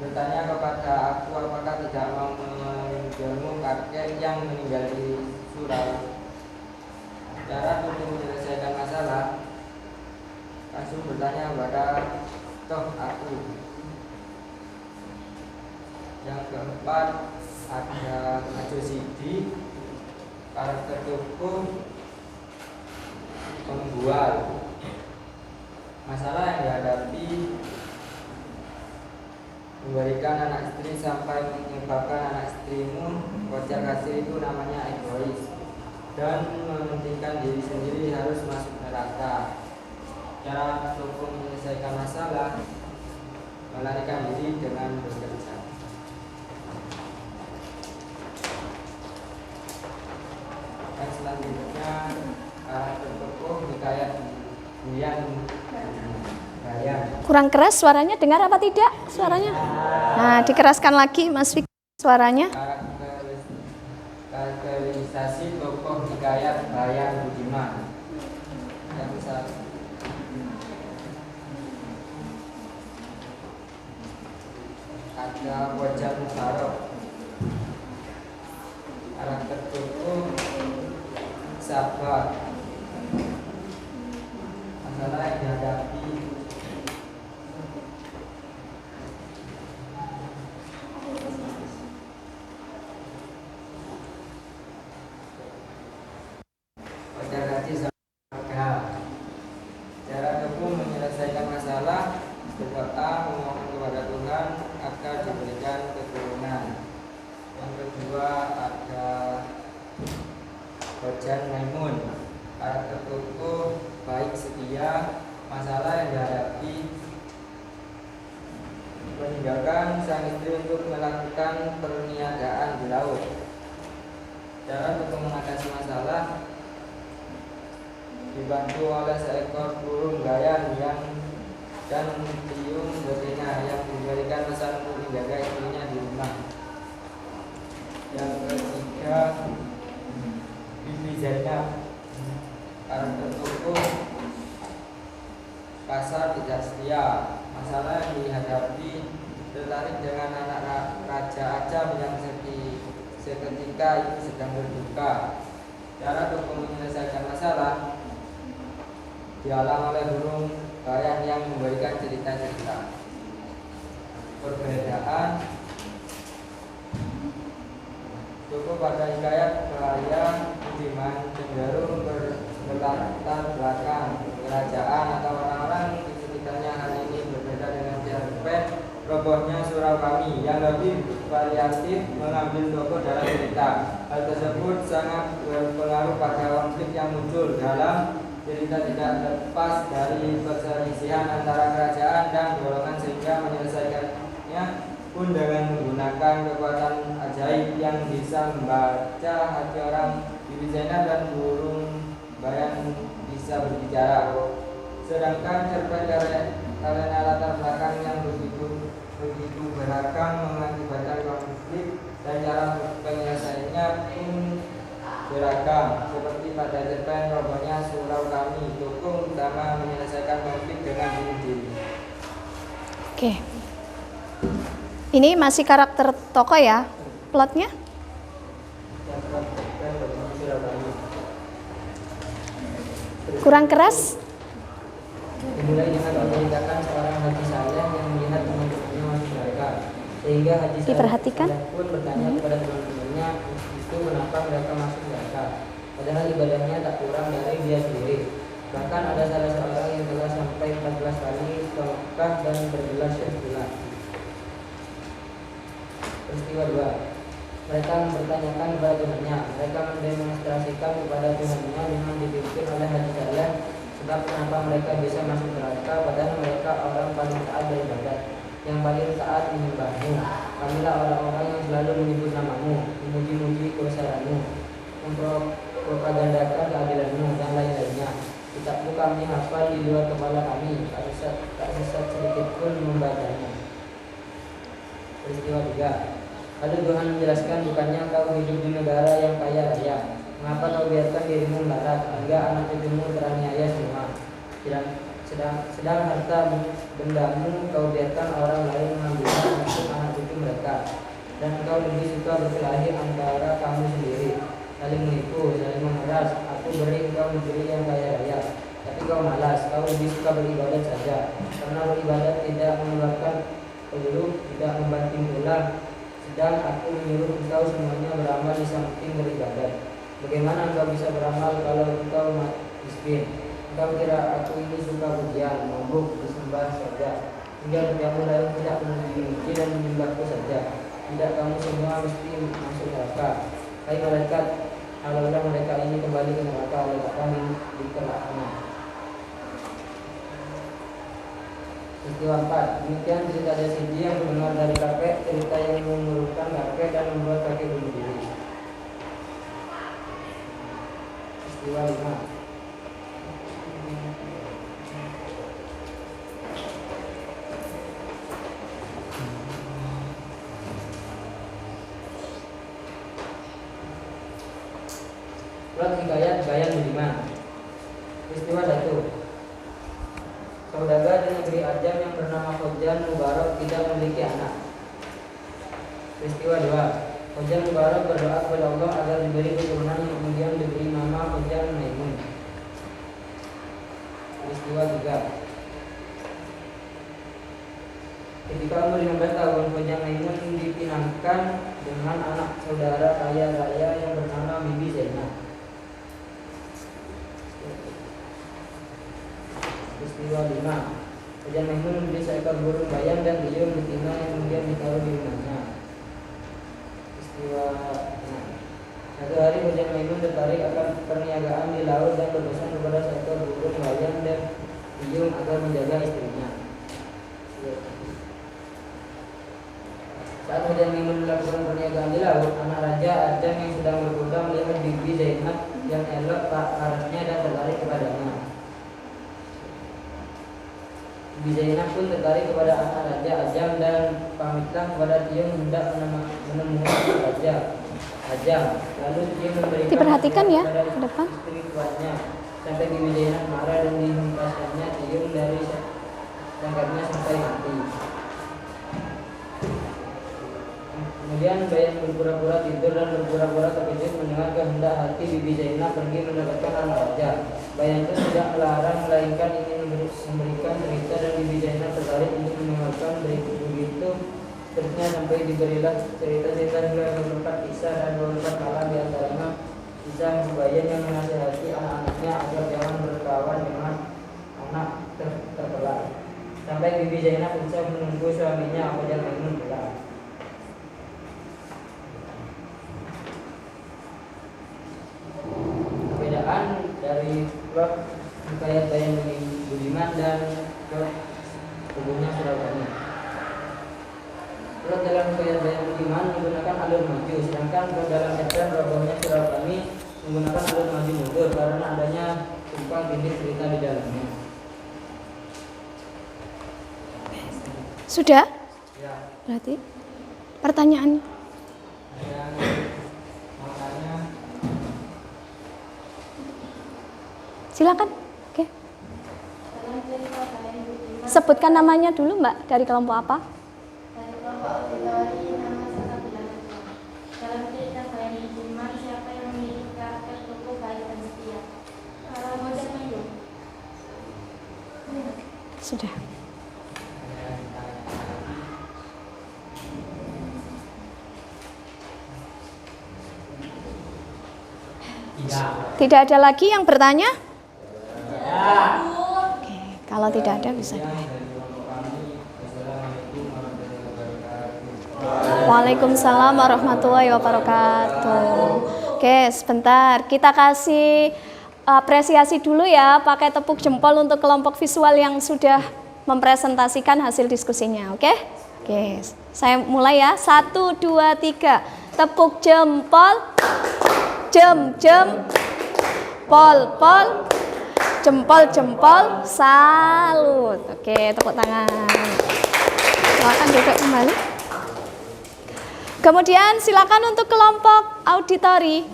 Bertanya kepada aku apakah tidak mau meminjammu kakek yang meninggal di surau. Cara untuk menyelesaikan masalah, langsung bertanya kepada toh aku. Yang keempat ada Ajo Sidi, karakter tubuh pembual. Masalah yang dihadapi memberikan anak istri sampai menyebabkan anak istrimu wajar kasih itu namanya egois dan mementingkan diri sendiri harus masuk neraka. Cara untuk menyelesaikan masalah, melarikan diri dengan bekerja. Dan selanjutnya karakter tokoh hikayat Buyan. Kurang keras suaranya, dengar apa tidak suaranya? Nah, dikeraskan lagi Mas Fikri suaranya. Karakterisasi tokoh hikayat Bayan Budiman. Yang satu, ada Wajar Mubarok. Karakter tokoh sabar. Masalah yang dihadapi wajar hati keluarga. Cara tubuh menyelesaikan masalah, berdoa memohon kepada Tuhan agar diberikan keturunan. Yang kedua ada Wajan Maimun. Karakter tokoh baik setia, masalah yang dihadapi meninggalkan sang istri untuk melakukan perniagaan di laut. Cara untuk mengatasi masalah dibantu oleh seekor burung gayan yang dan tiung betina yang diberikan pesan untuk menjaga istrinya di rumah. Yang ketiga Bibi Zainab. Karakter tokoh kasar tidak setia, masalah yang dihadapi tertarik dengan anak raja Acam yang seketika itu sedang berduka. Cara untuk menyelesaikan masalah dihalang oleh burung bayan yang memberikan cerita-cerita. Perbedaan tokoh pada hikayat Bahaya Budiman cenderung berlatar belakang kerajaan atau orang-orang di sekitarnya. Hal ini berbeda dengan cerpen Robohnya Surau Kami yang lebih variatif mengambil tokoh dalam cerita. Hal tersebut sangat berpengaruh pada konflik yang muncul dalam cerita, tidak lepas dari perselisihan antara kerajaan dan golongan sehingga menyelesaikannya pun dengan menggunakan kekuatan ajaib yang bisa membaca hati orang. Bibi Zainab dan burung bayan bisa berbicara. Sedangkan cerpen karena latar belakang yang begitu beragam mengakibatkan konflik dan cara penyelesaiannya pun beragam. Seperti pada cerpen Robohnya Surau Kami, tokoh utama menyelesaikan konflik dengan bunuh diri. Oke. Ini masih karakter tokoh ya, plotnya? Kurang keras? Dimulai dengan menceritakan seorang haji saleh yang melihat teman-temannya masuk neraka, sehingga haji Diperhatikan. saleh pun bertanya kepada teman-temannya itu kenapa mereka masuk neraka, padahal ibadahnya tak kurang dari dia sendiri. Bahkan ada salah seorang yang telah sampai 14 kali ke Mekah dan bergelas bulan. Peristiwa 2. Mereka mempertanyakan kepada Tuhannya. Mereka mendemonstrasikan kepada Tuhannya dengan dipimpin oleh haji saleh sebab kenapa mereka bisa masuk neraka padahal mereka orang paling taat beribadat, yang paling taat menyembahmu. Kamilah orang-orang yang selalu menyebut namamu, memuji-muji kebesaranmu, mempropagandakan keadilanmu dan lain-lainnya. Kitabmu kami hafal di luar kepala kami, tak sesat sedikit pun membacanya. Peristiwa 3. Lalu Tuhan menjelaskan, bukannya kau hidup di negara yang kaya raya. Mengapa kau biarkan dirimu melarat hingga anak cucumu teraniaya semua? Sedang harta bendamu kau biarkan orang lain mengambilnya untuk anak cucu mereka. Dan engkau lebih suka berkelahi antara kamu sendiri, saling menipu, saling memeras. Aku beri engkau negeri yang kaya raya, tapi kau malas, kau lebih suka beribadat saja. Karena beribadat tidak mengeluarkan peluru, tidak membanting tulang. Sedang aku menyuruh engkau semuanya beramal di samping beribadat. Bagaimana engkau bisa beramal kalau engkau miskin? Engkau kira aku ini suka pujian, mabuk, disembah saja, hingga kamu lain tidak memuji dan menyembahku saja. Tidak, kamu semua mesti masuk neraka. Hai malaikat, halallah mereka ini kembali ke neraka, letakkan di kelaknya. Peristiwa 4. Demikian cerita Yazidi yang mendengar dari kakek, cerita yang mengurungkan kakek dan membuat kakek bunuh diri. Peristiwa 5. Plot hikayat Bayan Budiman. Peristiwa 1. Saudagar di negeri Ajam yang bernama Khojan Mubarak tidak memiliki anak. Peristiwa 2. Khojan Mubarak berdoa kepada Allah agar diberi keturunan yang kemudian diberi nama Khojan Maimun. Peristiwa 3. Ketika umur 15 tahun, Khojan Maimun dipinangkan dengan anak saudara kaya raya yang bernama Bibi Zainab. Peristiwa 5. Khojan Maimun membeli seekor burung bayam dan beliau betina yang kemudian ditaruh di rumahnya. Peristiwa 6. Satu hari Khojan Maimun tertarik akan perniagaan di laut dan berpesan kepada seekor burung bayam dan beliau agar menjaga istrinya. Saat Khojan Maimun melakukan perniagaan di laut, anak raja Ajam yang sedang berkuda melihat Bibi Zainab yang elok parasnya dan tertarik kepadanya. Bibi Zainab pun tertarik kepada anak raja Ajam dan pamitlah kepada Tiung hendak menemui raja Ajam. Lalu Tiung memberikan Diperhatikan ya kepada ke depan. istri tuannya. Sampai Bibi Zainab marah dan dihempaskannya Tiung dari tangkapnya sampai mati. Kemudian Bayan berpura-pura tidur dan berpura-pura terkejut mendengar kehendak hati Bibi Zainab pergi mendapatkan anak raja. Bayan itu tidak melarang, melainkan ingin memberikan cerita dan Bibi Zainab tertarik untuk mendengarkan begitu. Terusnya sampai diberilah cerita-cerita hingga beberapa kisah dan beberapa kalah di antaranya kisah Bayan yang menasihati anak-anaknya agar jangan berkawan dengan anak terpelai. Sampai Bibi Zainab bisa menunggu suaminya Khojan Maimun pulang. Dari plot hikayat Bayan Budiman dan plot tubuhnya Surabaya. Plot dalam hikayat Bayan Budiman menggunakan alur maju, sedangkan plot dalam cerpen Robohnya Surabaya menggunakan alur maju mundur karena adanya tumpang tindih cerita di dalamnya. Sudah? Ya. Berarti pertanyaannya. Silakan. Oke. Sebutkan namanya dulu, Mbak. Dari kelompok apa? Dari kelompok auditori nama serta bulan. Dalam cerita Bayan Budiman, siapa yang memiliki karakter tokoh baik dan setia? Khojan Maimun. Sudah. Tidak ada lagi yang bertanya? Oke, kalau tidak ada bisa. Waalaikumsalam warahmatullahi wabarakatuh. Oke, sebentar. Kita kasih apresiasi dulu ya, pakai tepuk jempol untuk kelompok visual yang sudah mempresentasikan hasil diskusinya. Oke? Oke, saya mulai ya. 1, 2, 3. Tepuk jempol. Jem, pol, jempol, salut. Oke, tepuk tangan. Silakan duduk kembali. Kemudian silakan untuk kelompok auditori,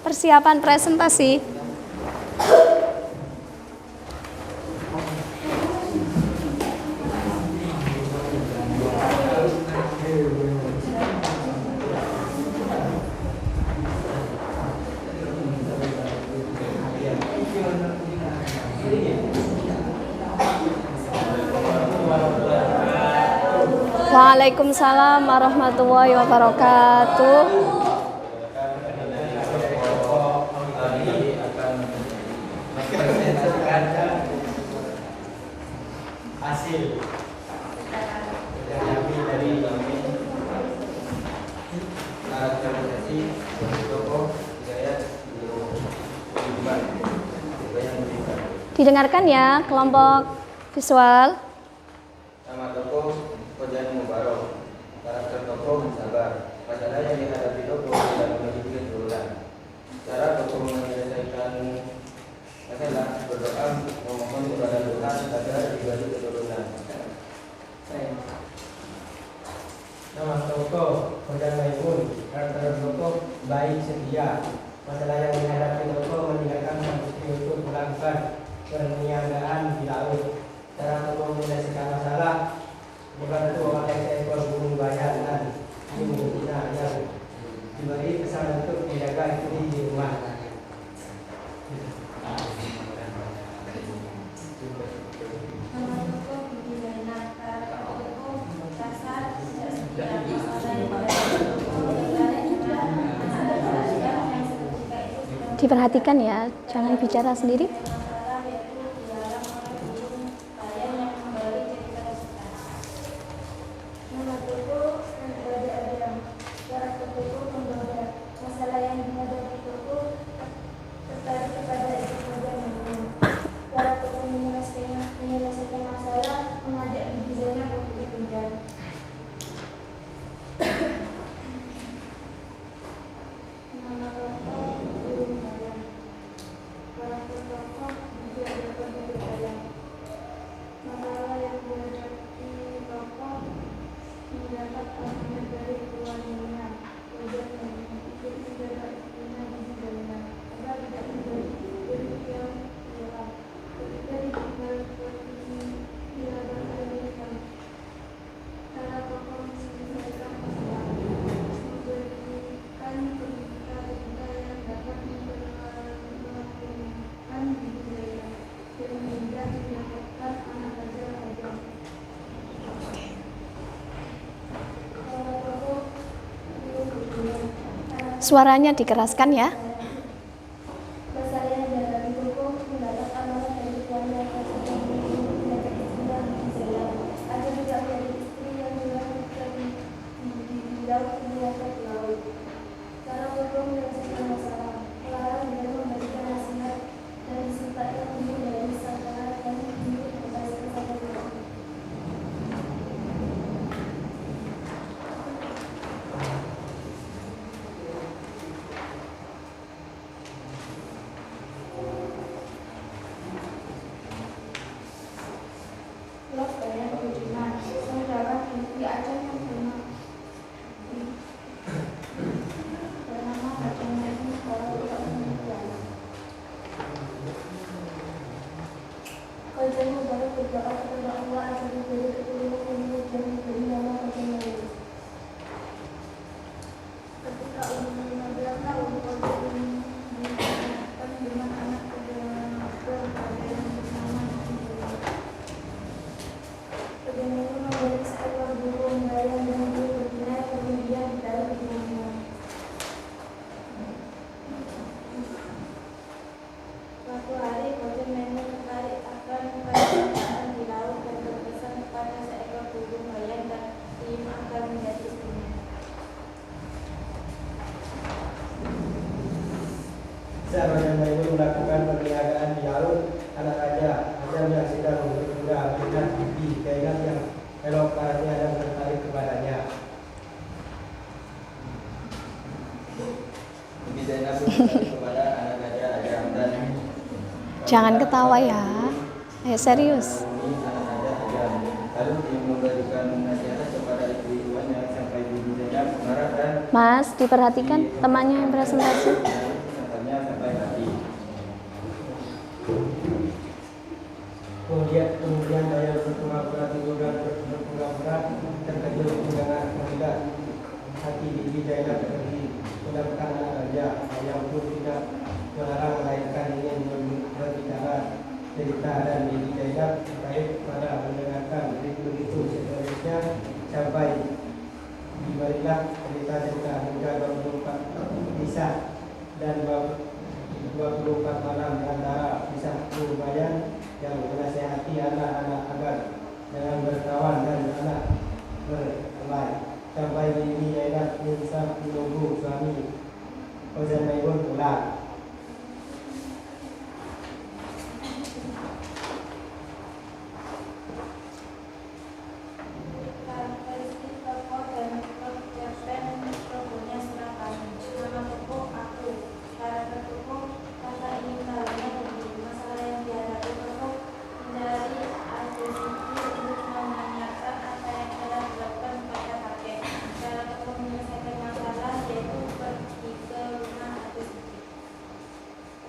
persiapan presentasi. Waalaikumsalam warahmatullahi wabarakatuh. Hasil yang dari karakterisasi tokoh gaya Didengarkan ya kelompok visual. nama tokoh Kojani Mubarok, karakter tokoh sabar, masalah yang dihadapi tokoh tidak memiliki keturunan, cara tokoh menyelesaikan masalah berdoa memohon kepada Tuhan agar diberi keturunan. Nama tokoh Kojani Maimun, karakter tokoh baik setia, masalah yang dihadapi tokoh meninggalkan bukti untuk melakukan perniagaan di laut, cara tokoh menyelesaikan masalah bukan itu memakai seekor burung bayangan ini betina yang diberi pesan untuk menjaga itu di rumah. Diperhatikan ya, jangan bicara sendiri. Suaranya dikeraskan ya. Raja Maimun melakukan perniagaan di laut. Anak raja yang sedang berkuda melihat Bibi Zainab yang elok parasnya dan tertarik kepadanya. Bibi Zainab tertarik kepada anak raja dan Jangan ketawa ya. Ayo serius. anak raja lalu dia memberikan nasihat kepada istri tuannya sampai Bibi Zainab marah Mas, diperhatikan temannya yang presentasi. Contohnya sampai hati. Kemudian daya berpura-pura tidur dan berpura-pura terkejut mendengar kehendak hati Bibi Zainab pergi mendapatkan anak raja yang pun tidak melarang melainkan ingin berbicara cerita dan Bibi Zainab baik pada mendengarkan begitu seterusnya sampai diberilah cerita hingga 24 kisah dan 24 malam di antara kisah Purbayan yang menasihati anak-anak agar jangan berkawan dan anak berkelahi sampai Bibi Zainab insaf menunggu suami Maimun pulang. Karakteristik tokoh dan cerpen tokohnya silakan. Nama tokoh aku. Karakter tokoh kata ingin tahunya lebih. Masalah yang dihadapi tokoh hindari agresif untuk menanyakan apa yang telah dilakukan pada kakek. Cara tokoh menyelesaikan masalah yaitu pergi ke rumah agresif.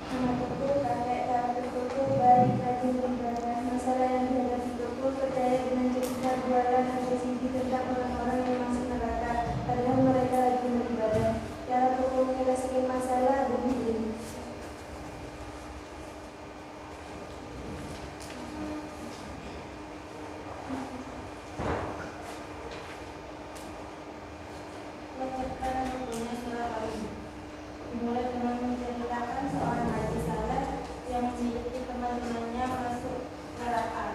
Nama tokoh kakek. Karakter tokoh baik rajin beribadah. Masalah yang dihadapi tokoh percaya dengan cerita bualan agresif tentang orang-orang yang masuk neraka padahal mereka lagi beribadah. Cara tokoh menyelesaikan masalah begini. Letakkan tokohnya silakan. Dimulai dengan menceritakan seorang haji saleh yang memiliki teman-temannya masuk neraka.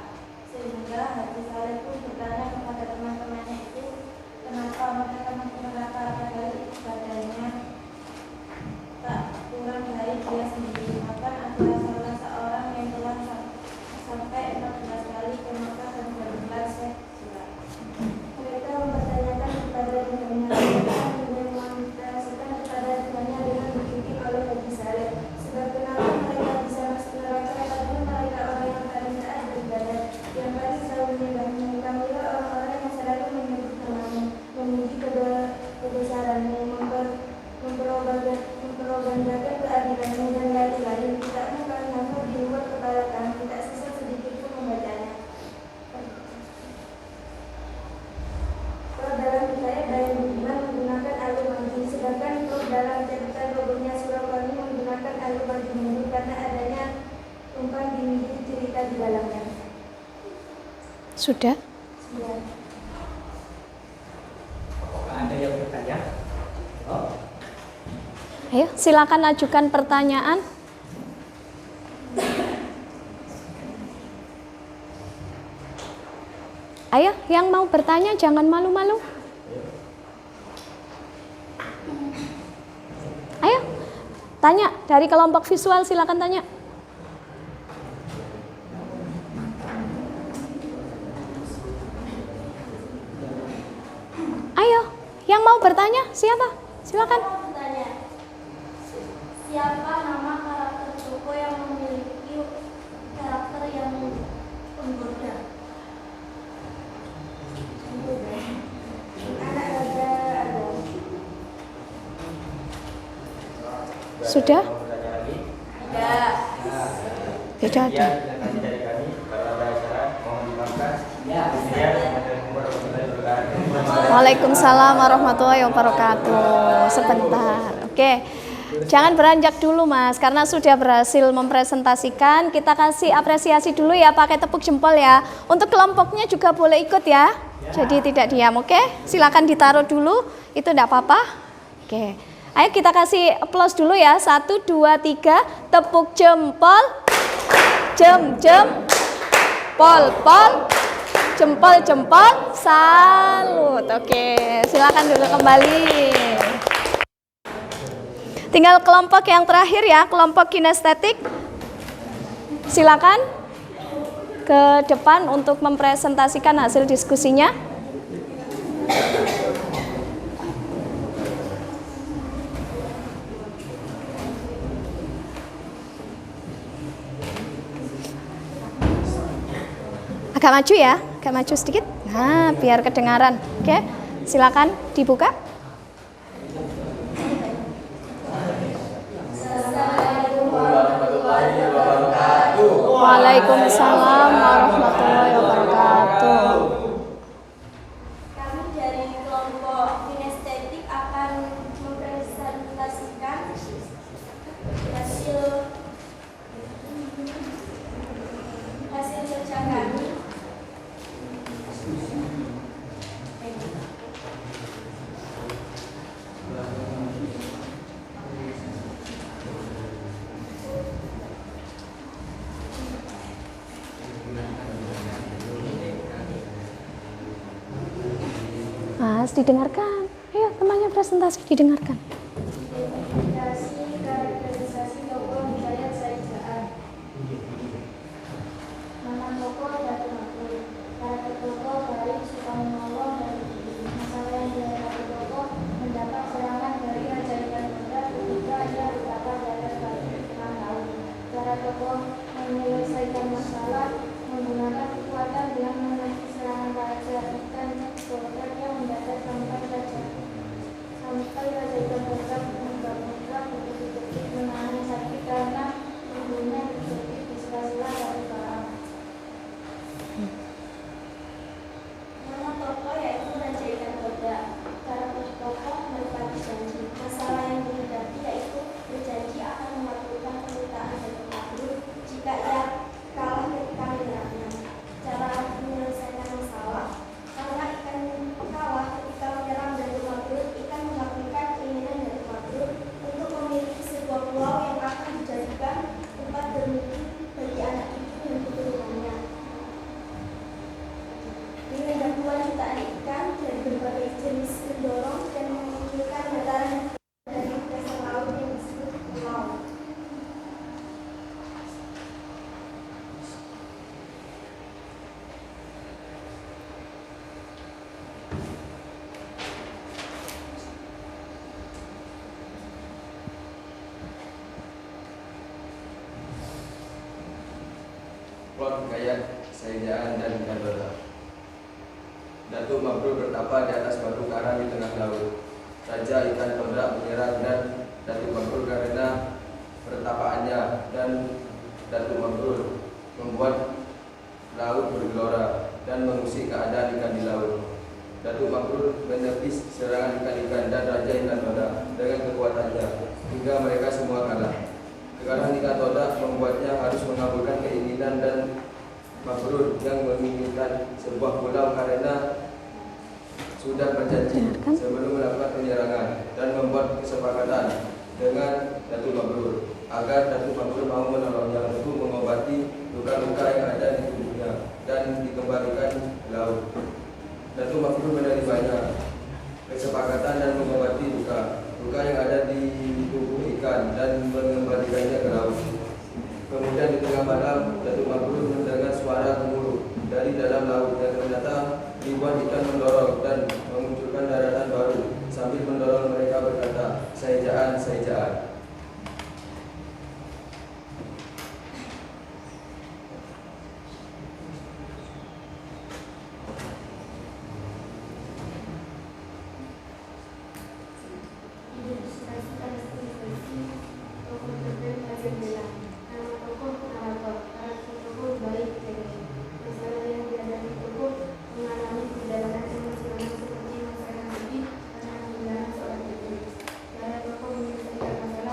Sehingga Haji Saleh pun bertanya kepada teman-temannya itu, kenapa mereka masuk neraka, padahal ibadahnya tak kurang baik dia sendiri. Maka adalah salah seorang yang telah sampai 14 kali ke Mekah dan bergelar Syekh Surat. Mereka mempertanyakan kepada Tuhannya, dengan memintasikan kepada Tuhannya dengan dibimbing oleh Haji Saleh. Sebab kenapa mereka bisa masuk neraka, padahal mereka orang yang paling taat beribadah, yang paling selalu menyembahmu. Kamilah orang-orang yang selalu menyebut namamu, memuji kebesaranmu, mempropagandakan keadilanmu dan lain-lain. Kitabmu kami hafal di luar kepala kami, tak sisa sedikit pun membacanya. Kalau dalam hikayat Bayan Budiman menggunakan alur maju, sedangkan kalau dalam cerita Robohnya Surabaya menggunakan alur maju mundur karena adanya tumpang tindih cerita di dalamnya. Sudah? Ya. Apakah ada yang bertanya? Oh. Ayo, silakan ajukan pertanyaan. Ayo, yang mau bertanya jangan malu-malu. Ayo, tanya dari kelompok visual, silakan tanya. Ayo, yang mau bertanya siapa? Silakan. Siapa nama karakter tokoh yang memiliki karakter yang penggoda? Anak raja ada. Sudah? Bertanya lagi? Tidak. Tidak ada. Nanti dari kami kalau ada acara mohon dimaafkan. Ya. Assalamualaikum warahmatullahi wabarakatuh. Waalaikumsalam warahmatullahi wabarakatuh. Sebentar, oke. Jangan beranjak dulu Mas, karena sudah berhasil mempresentasikan. Kita kasih apresiasi dulu ya, pakai tepuk jempol ya. Untuk kelompoknya juga boleh ikut ya. Jadi tidak diam, oke? Silakan ditaruh dulu, itu tidak apa-apa. Oke, ayo kita kasih aplaus dulu ya. 1, 2, 3, tepuk jempol. Pol, jempol, salut. Oke, silakan dulu kembali. Tinggal kelompok yang terakhir ya, kelompok kinestetik. Silakan ke depan untuk mempresentasikan hasil diskusinya. Agak maju ya, agak maju sedikit. Nah, biar kedengaran. Oke, silakan dibuka. Waalaikumsalam warahmatullahi wabarakatuh. Kami dari kelompok kinestetik akan mempresentasikan hasil kerja kami. Mas, didengarkan. Ayo, temannya presentasi didengarkan. Karakterisasi tokoh Hidayat Said Jaat. Nama tokoh Datuk Makmur. Karakter tokoh baik, suka menolong dan peduli. Masalah yang dihadapi tokoh mendapat serangan dari Raja Ikan Muda ketika ia bertapa di atas batu di tengah laut. Cara tokoh menyelesaikan masalah menggunakan kekuatan dengan menaiki serangan Raja Ikan Muda yang mendadak sampai Raja Ikan Muda menggabungkan bertubi-tubi menahan sakit karena tubuhnya terjepit di sela-sela dari barang. Nama tokoh yaitu Raja Ikan Muda. Karakter tokoh menepati janji. Masalah yang dihadapi yaitu berjanji akan melakukan permintaan Datuk Makmur jika ia kalah ketika menyerangnya. Cara menyelesaikan masalah, karena ikan kalah ketika menyerang Datuk Makmur, ikan melakukan keinginan Datuk Makmur untuk memiliki sebuah pulau yang akan dijadikan tempat bermukim bagi anak cucu dan keturunannya. Dengan bantuan jutaan ikan dari berbagai jenis pendorong dan mengumpulkan dataran dari dasar laut yang disebut pulau. Plot Hidayat Said Jaat dan Ikan Doda. Datuk Makmur bertapa di atas batu karang di tengah laut. Raja Ikan Doda menyerang dan Datuk Makmur karena pertapaannya, dan Datuk Makmur membuat laut bergelora dan mengusik keadaan ikan di laut. Datuk Makmur menepis serangan ikan-ikan dan Raja Ikan Doda dengan kekuatannya hingga mereka semua kalah. Kekalahan Ikan Doda membuatnya harus mengabulkan keinginan dan Makmur yang menginginkan sebuah pulau karena sudah berjanji sebelum melakukan penyerangan dan membuat kesepakatan dengan Datuk Makmur agar Datuk Makmur mau menolongnya untuk mengobati luka-luka yang ada di tubuhnya dan dikembalikan ke laut. Datuk Makmur menerimanya kesepakatan dan mengobati luka yang ada di tubuh ikan dan mengembalikannya ke laut. Kemudian di tengah malam, Datuk Makmur mendengar suara gemuruh dari dalam laut dan ternyata ribuan ikan mendorong dan memunculkan daratan baru sambil mendorong mereka berkata, "Said Jaat, Said Jaat." Masalah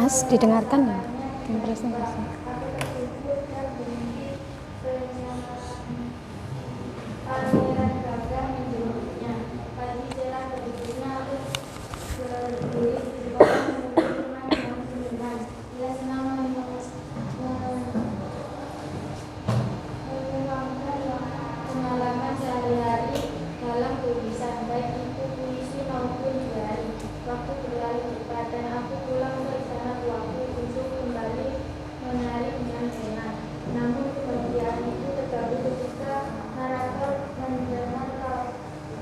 Mas, didengarkan ya? Presentasi. Aku terkejut dan berhenti Pangeran Gagah menjemputnya. Pagi jelang berikutnya aku berdiri di bawah menunggu teman yang seniman. Dia senang mengembangkan pengalaman sehari-hari dalam tulisan, baik itu puisi maupun diari. Waktu berlalu cepat dan aku pulang bersama tuaku untuk kembali menarik dengan pena. Namun kebahagiaan itu terganggu ketika narator mendengar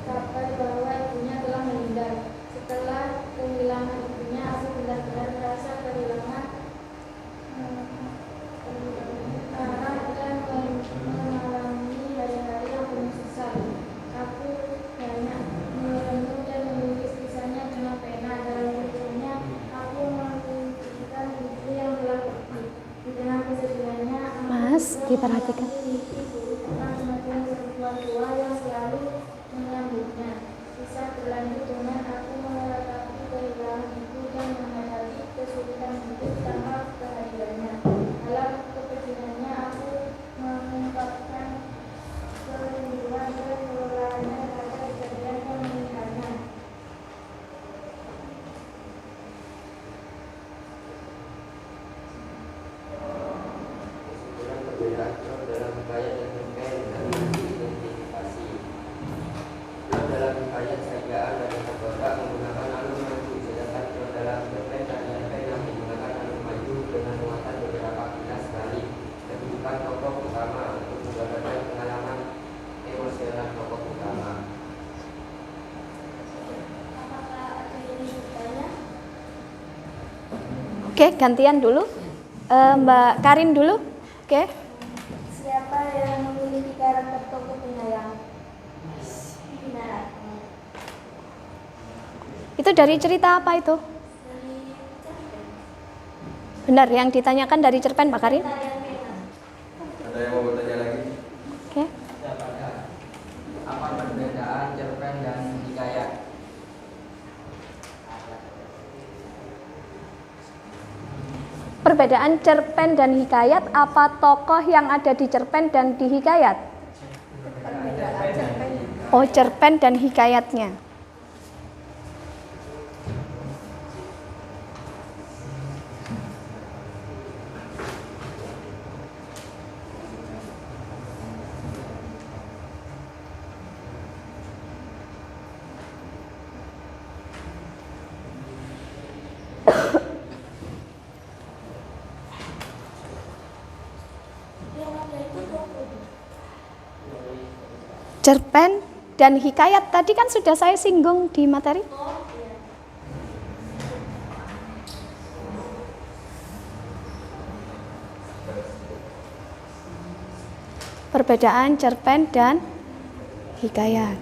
kabar bahwa ibunya telah meninggal. Setelah kehilangan ibunya, aku benar-benar merasa kehilangan arah dan mengalami hari-hari yang penuh sesal. Aku banyak merenung dan menulis kisahnya dengan pena. Dalam tulisannya, aku menunjukkan ibu yang telah pergi. Di tengah kesedihannya, aku Mas, juga diperhatikan. mengalami mimpi buruk tentang kematian perempuan tua yang selalu menyambutnya. Kisah berlanjut dengan aku meratapi kehilangan ibu dan menghadapi kesulitan hidup tanpa kehadirannya. Dalam kepedihannya, aku mengungkapkan kerinduan dan kelelahannya terhadap kejadian pernikahannya. Kesimpulan perbedaan plot dalam hikayat dan cerpen dan identifikasi. Plot dalam hikayat Saidaan dan Kadoda menggunakan alur maju, sedangkan plot dalam cerpen dan cerpen yang menggunakan alur maju dengan muatan beberapa kilas sekali. Kedudukan tokoh utama untuk menggambarkan pengalaman emosional tokoh utama. Apakah ada yang bertanya? Oke, gantian dulu. Mbak Karin dulu. Oke. Siapa yang memiliki karakter tokoh penyayang? Benar. Itu dari cerita apa itu? Benar, yang ditanyakan dari cerpen Mbak Karin? Ada yang mau bertanya lagi? Oke. Apa perbedaan cerpen dan hikayat? Perbedaan cerpen dan hikayat, apa tokoh yang ada di cerpen dan di hikayat? Oh, cerpen dan hikayatnya. Cerpen dan hikayat tadi kan sudah saya singgung di materi. Perbedaan cerpen dan hikayat.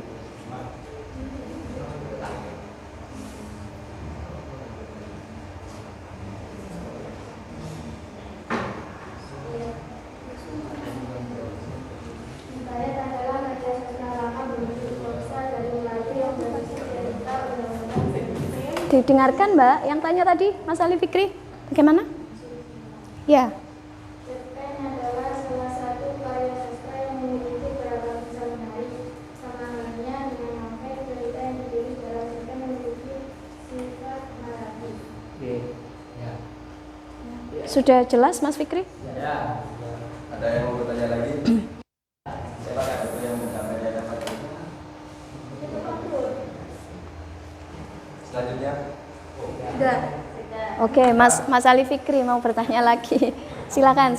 Hikayat adalah karya sastra lama berbentuk prosa dari Melayu yang berisi cerita undang-undang. Didengarkan Mbak, yang tanya tadi Mas Ali Fikri, bagaimana? Ya. Cerpen adalah salah satu karya sastra yang memiliki beragam kisah menarik. Sama halnya dengan novel, cerita yang ditulis dalam cerpen memiliki sifat naratif. Sudah jelas Mas Fikri? Ya. Ada yang mau bertanya lagi? Siapa yang mencapai dapat? Selanjutnya, Sudah. Oke, Mas Ali Fikri mau bertanya lagi. Silakan.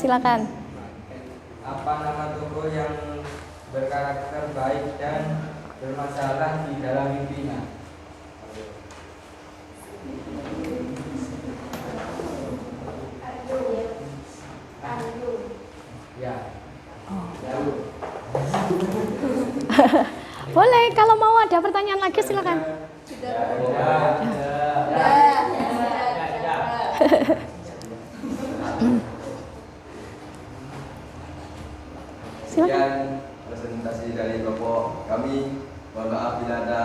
Apa nama tokoh yang berkarakter baik dan bermasalah di dalam mimpinya? Ya. Boleh, kalau mau ada pertanyaan lagi silakan. Silakan. sekian presentasi dari kelompok kami. Mohon maaf bila ada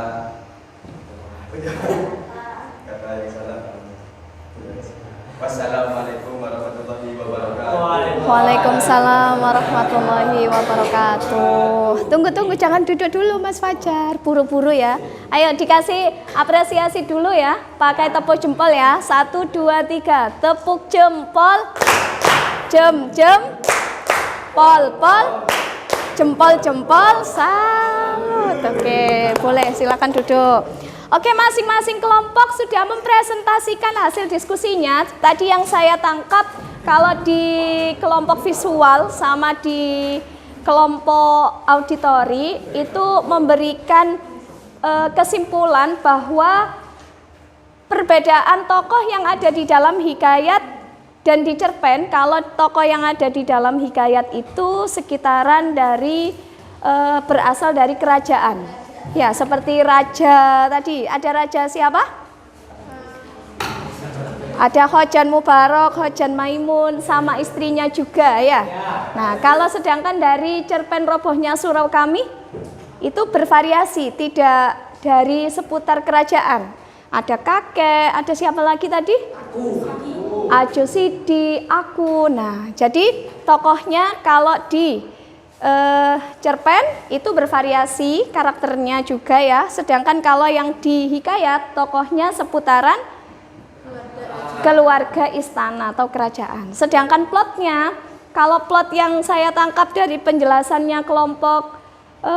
kata yang salah. Wassalamualaikum warahmatullahi wabarakatuh. Waalaikumsalam warahmatullahi wabarakatuh. Tunggu, jangan duduk dulu Mas Fajar, buru-buru ya. Ayo dikasih apresiasi dulu ya, pakai tepuk jempol ya. 1, 2, 3, tepuk jempol. Pol, jempol, salut. Oke, boleh silakan duduk. Oke, masing-masing kelompok sudah mempresentasikan hasil diskusinya. Tadi yang saya tangkap, kalau di kelompok visual sama di kelompok auditori itu memberikan kesimpulan bahwa perbedaan tokoh yang ada di dalam hikayat dan di cerpen, kalau tokoh yang ada di dalam hikayat itu sekitaran dari berasal dari kerajaan. Ya, seperti raja tadi, ada raja siapa? Ada Khojan Mubarak, Khojan Maimun, sama istrinya juga ya. Nah, kalau sedangkan dari cerpen Robohnya Surau Kami, itu bervariasi, tidak dari seputar kerajaan. Ada kakek, ada siapa lagi tadi? Ajo Sidi, aku. Nah, jadi tokohnya kalau di cerpen itu bervariasi karakternya juga ya. Sedangkan kalau yang di hikayat tokohnya seputaran keluarga istana atau kerajaan. Sedangkan plotnya, kalau plot yang saya tangkap dari penjelasannya kelompok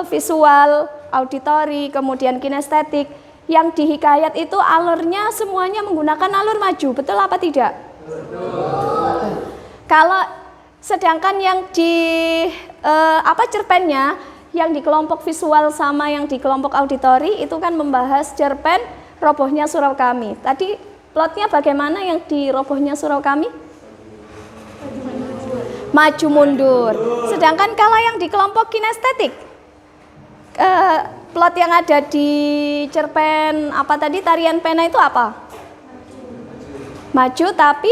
visual, auditori, kemudian kinestetik, yang di hikayat itu alurnya semuanya menggunakan alur maju, betul apa tidak? Betul. Kalau sedangkan yang di cerpennya, yang di kelompok visual sama yang di kelompok auditori itu kan membahas cerpen Robohnya Surau Kami. Tadi plotnya bagaimana yang di Robohnya Surau Kami? Maju mundur. Sedangkan kalau yang di kelompok kinestetik, plot yang ada di cerpen apa tadi, Tarian Pena itu apa? Maju tapi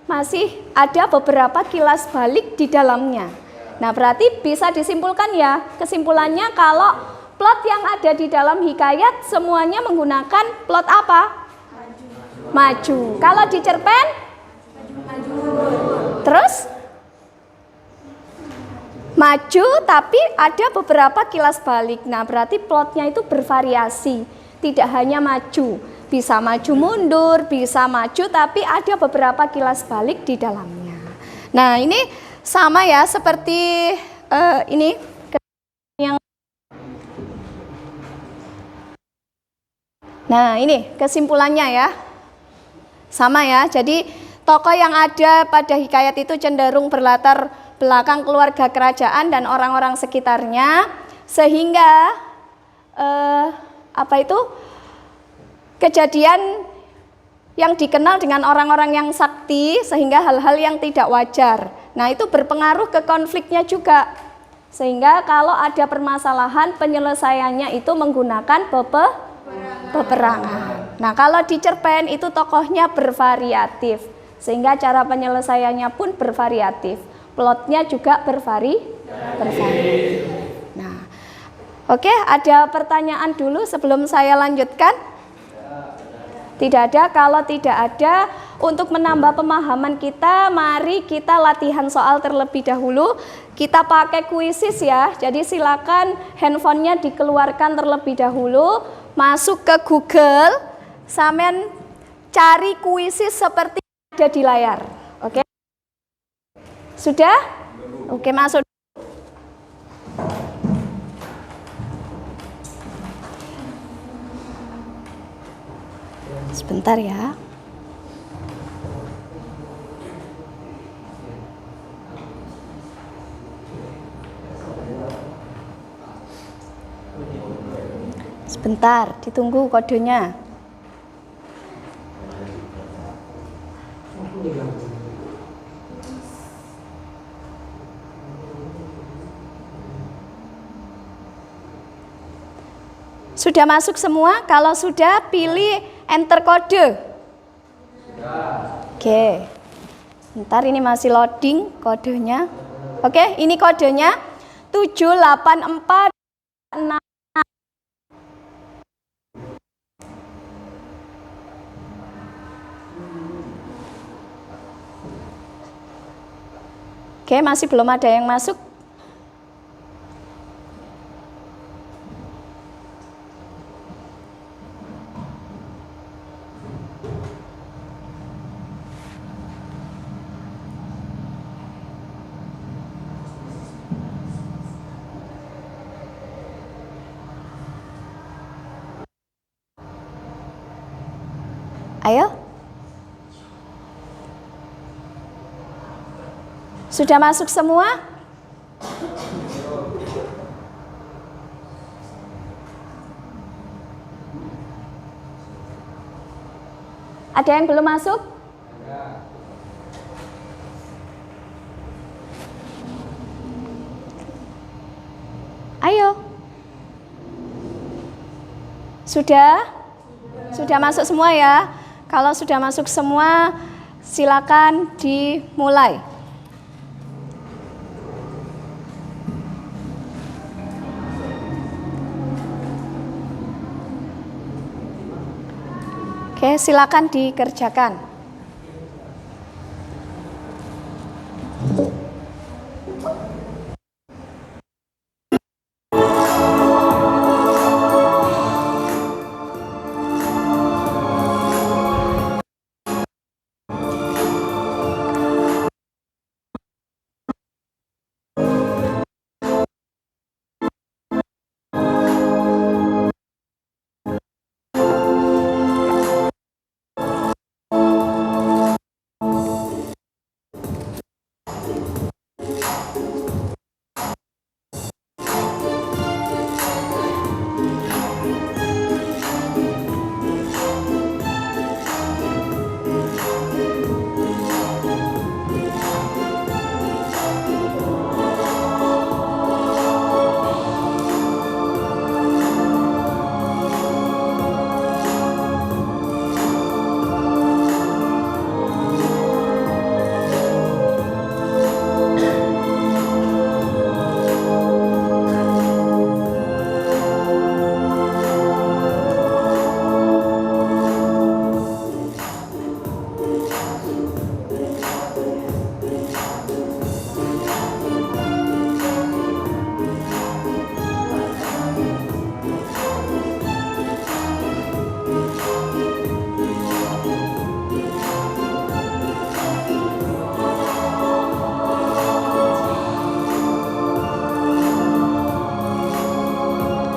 masih ada beberapa kilas balik di dalamnya. Nah, berarti bisa disimpulkan ya, kesimpulannya kalau plot yang ada di dalam hikayat semuanya menggunakan plot apa? Maju. Kalau di cerpen? Terus? Maju tapi ada beberapa kilas balik. Nah, berarti plotnya itu bervariasi, tidak hanya maju. Bisa maju mundur, bisa maju tapi ada beberapa kilas balik di dalamnya. Nah, ini sama ya seperti ini yang. Nah, ini kesimpulannya ya. Sama ya. Jadi tokoh yang ada pada hikayat itu cenderung berlatar belakang keluarga kerajaan dan orang-orang sekitarnya, sehingga kejadian yang dikenal dengan orang-orang yang sakti, sehingga hal-hal yang tidak wajar. Nah, itu berpengaruh ke konfliknya juga. Sehingga kalau ada permasalahan, penyelesaiannya itu menggunakan peperangan. Nah, kalau di cerpen itu tokohnya bervariatif, sehingga cara penyelesaiannya pun bervariatif. Plotnya juga bervariatif. Nah, oke, ada pertanyaan dulu sebelum saya lanjutkan? Tidak ada. Kalau tidak ada, untuk menambah pemahaman kita, mari kita latihan soal terlebih dahulu. Kita pakai kuisis ya. Jadi silakan handphonenya dikeluarkan terlebih dahulu, masuk ke Google, sampean cari kuisis seperti ada di layar. Oke? Sudah? Oke, masuk. Sebentar ya. Sebentar, ditunggu kodenya. Sudah masuk semua? Kalau sudah, pilih enter kode. Oke. Ntar ini masih loading kodenya. Oke, ini kodenya 78466. Oke, masih belum ada yang masuk. Ayo. Sudah masuk semua? Ada yang belum masuk? Ayo. Sudah? Sudah masuk semua ya? Kalau sudah masuk semua, silakan dimulai. Oke, silakan dikerjakan.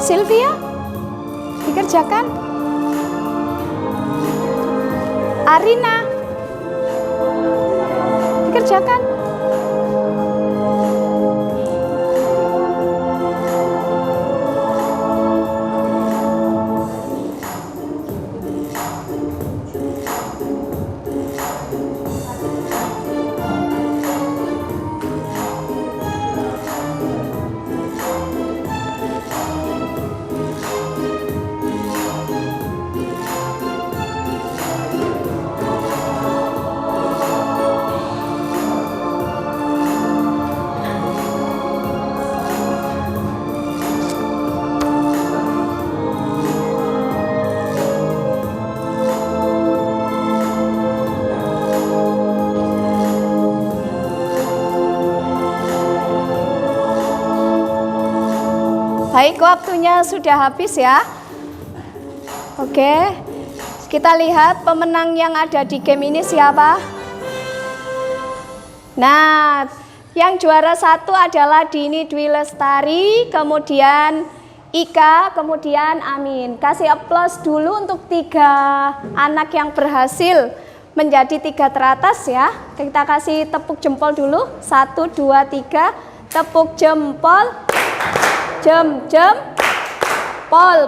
Sylvia, dikerjakan. Arina, dikerjakan. Baik, waktunya sudah habis ya. Oke, kita lihat pemenang yang ada di game ini siapa. Nah, yang juara 1 adalah Dini Dwi Lestari, kemudian Ika, kemudian Amin. Kasih aplaus dulu untuk 3 anak yang berhasil menjadi 3 teratas ya. Kita kasih tepuk jempol dulu. 1, 2, 3. Tepuk jempol. Jem, pol,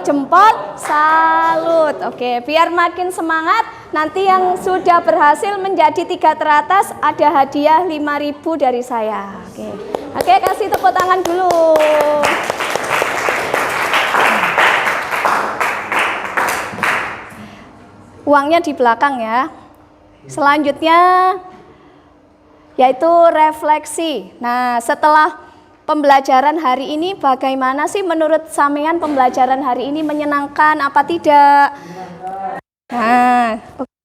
jempol, salut. Oke, biar makin semangat, nanti yang sudah berhasil menjadi 3 teratas ada hadiah 5.000 dari saya. Oke, kasih tepuk tangan dulu. Uangnya di belakang ya. Selanjutnya yaitu refleksi. Nah, setelah pembelajaran hari ini bagaimana sih menurut sampean pembelajaran hari ini, menyenangkan apa tidak? Nah,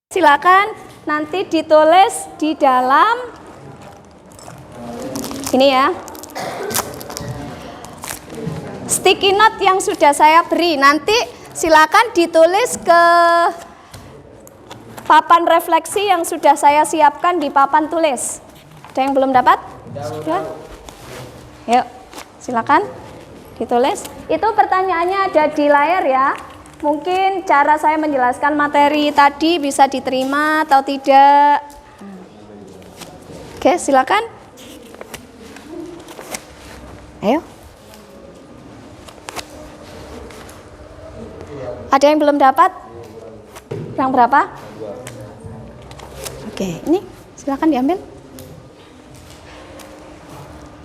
silakan nanti ditulis di dalam Ini ya. Sticky note yang sudah saya beri, nanti silakan ditulis ke papan refleksi yang sudah saya siapkan di papan tulis. Ada yang belum dapat? Sudah? Yuk, silakan ditulis. Itu pertanyaannya ada di layar ya. Mungkin cara saya menjelaskan materi tadi bisa diterima atau tidak. Oke, silakan. Ayo. Ada yang belum dapat? Yang berapa? Oke, ini silakan diambil.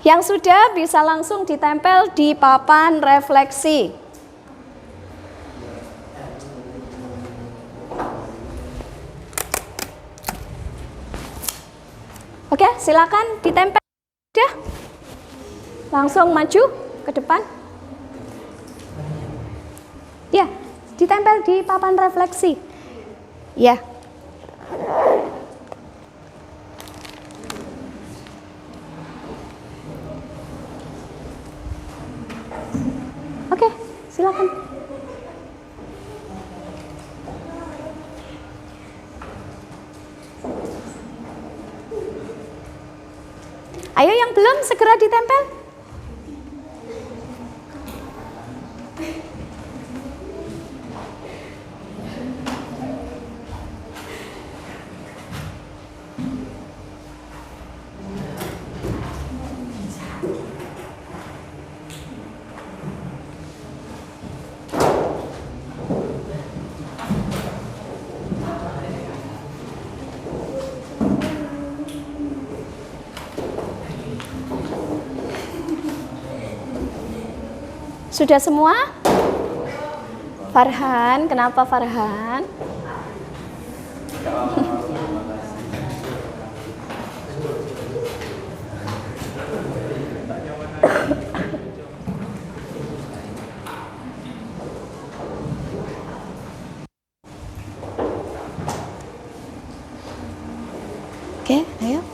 Yang sudah bisa langsung ditempel di papan refleksi. Oke, silakan ditempel. Udah. Langsung maju ke depan. Ya, ditempel di papan refleksi. Ya. Oke, silakan. Ayo yang belum segera ditempel. Sudah semua? Farhan, kenapa Farhan? Oke, ayo.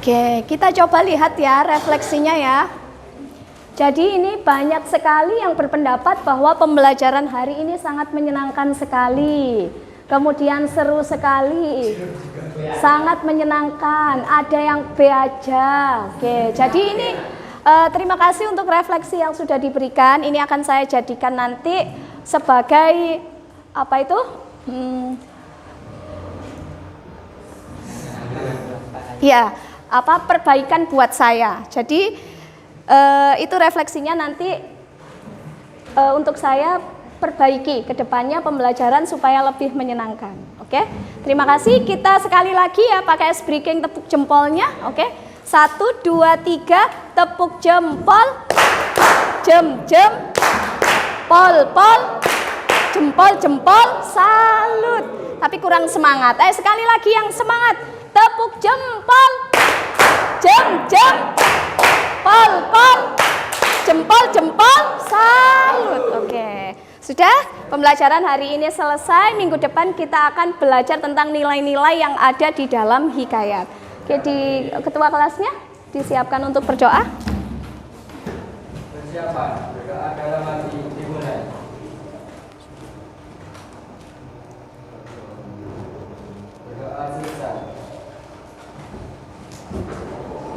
Oke, kita coba lihat ya refleksinya ya. Jadi ini banyak sekali yang berpendapat bahwa pembelajaran hari ini sangat menyenangkan sekali. Kemudian seru sekali. Sangat menyenangkan. Ada yang B aja. Oke, jadi ini terima kasih untuk refleksi yang sudah diberikan. Ini akan saya jadikan nanti sebagai apa itu? Ya, apa perbaikan buat saya. Jadi itu refleksinya nanti untuk saya perbaiki ke depannya pembelajaran supaya lebih menyenangkan. Oke, terima kasih. Kita sekali lagi ya pakai ice breaking tepuk jempolnya. Oke, 1, 2, 3 tepuk jempol, jem, pol, jempol, salut. Tapi kurang semangat. Sekali lagi yang semangat. Tepuk jempol, jem, pol, jempol, salut. Oke, sudah pembelajaran hari ini selesai. Minggu depan kita akan belajar tentang nilai-nilai yang ada di dalam hikayat. Oke, di ketua kelasnya disiapkan untuk berdoa. Persiapan berdoa dalam hati dimulai. Berdoa selesai.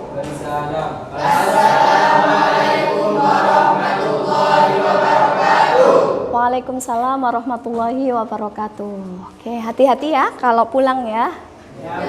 Bersalam. Assalamualaikum warahmatullahi wabarakatuh. Waalaikumsalam warahmatullahi wabarakatuh. Oke, hati-hati ya kalau pulang ya. Ya,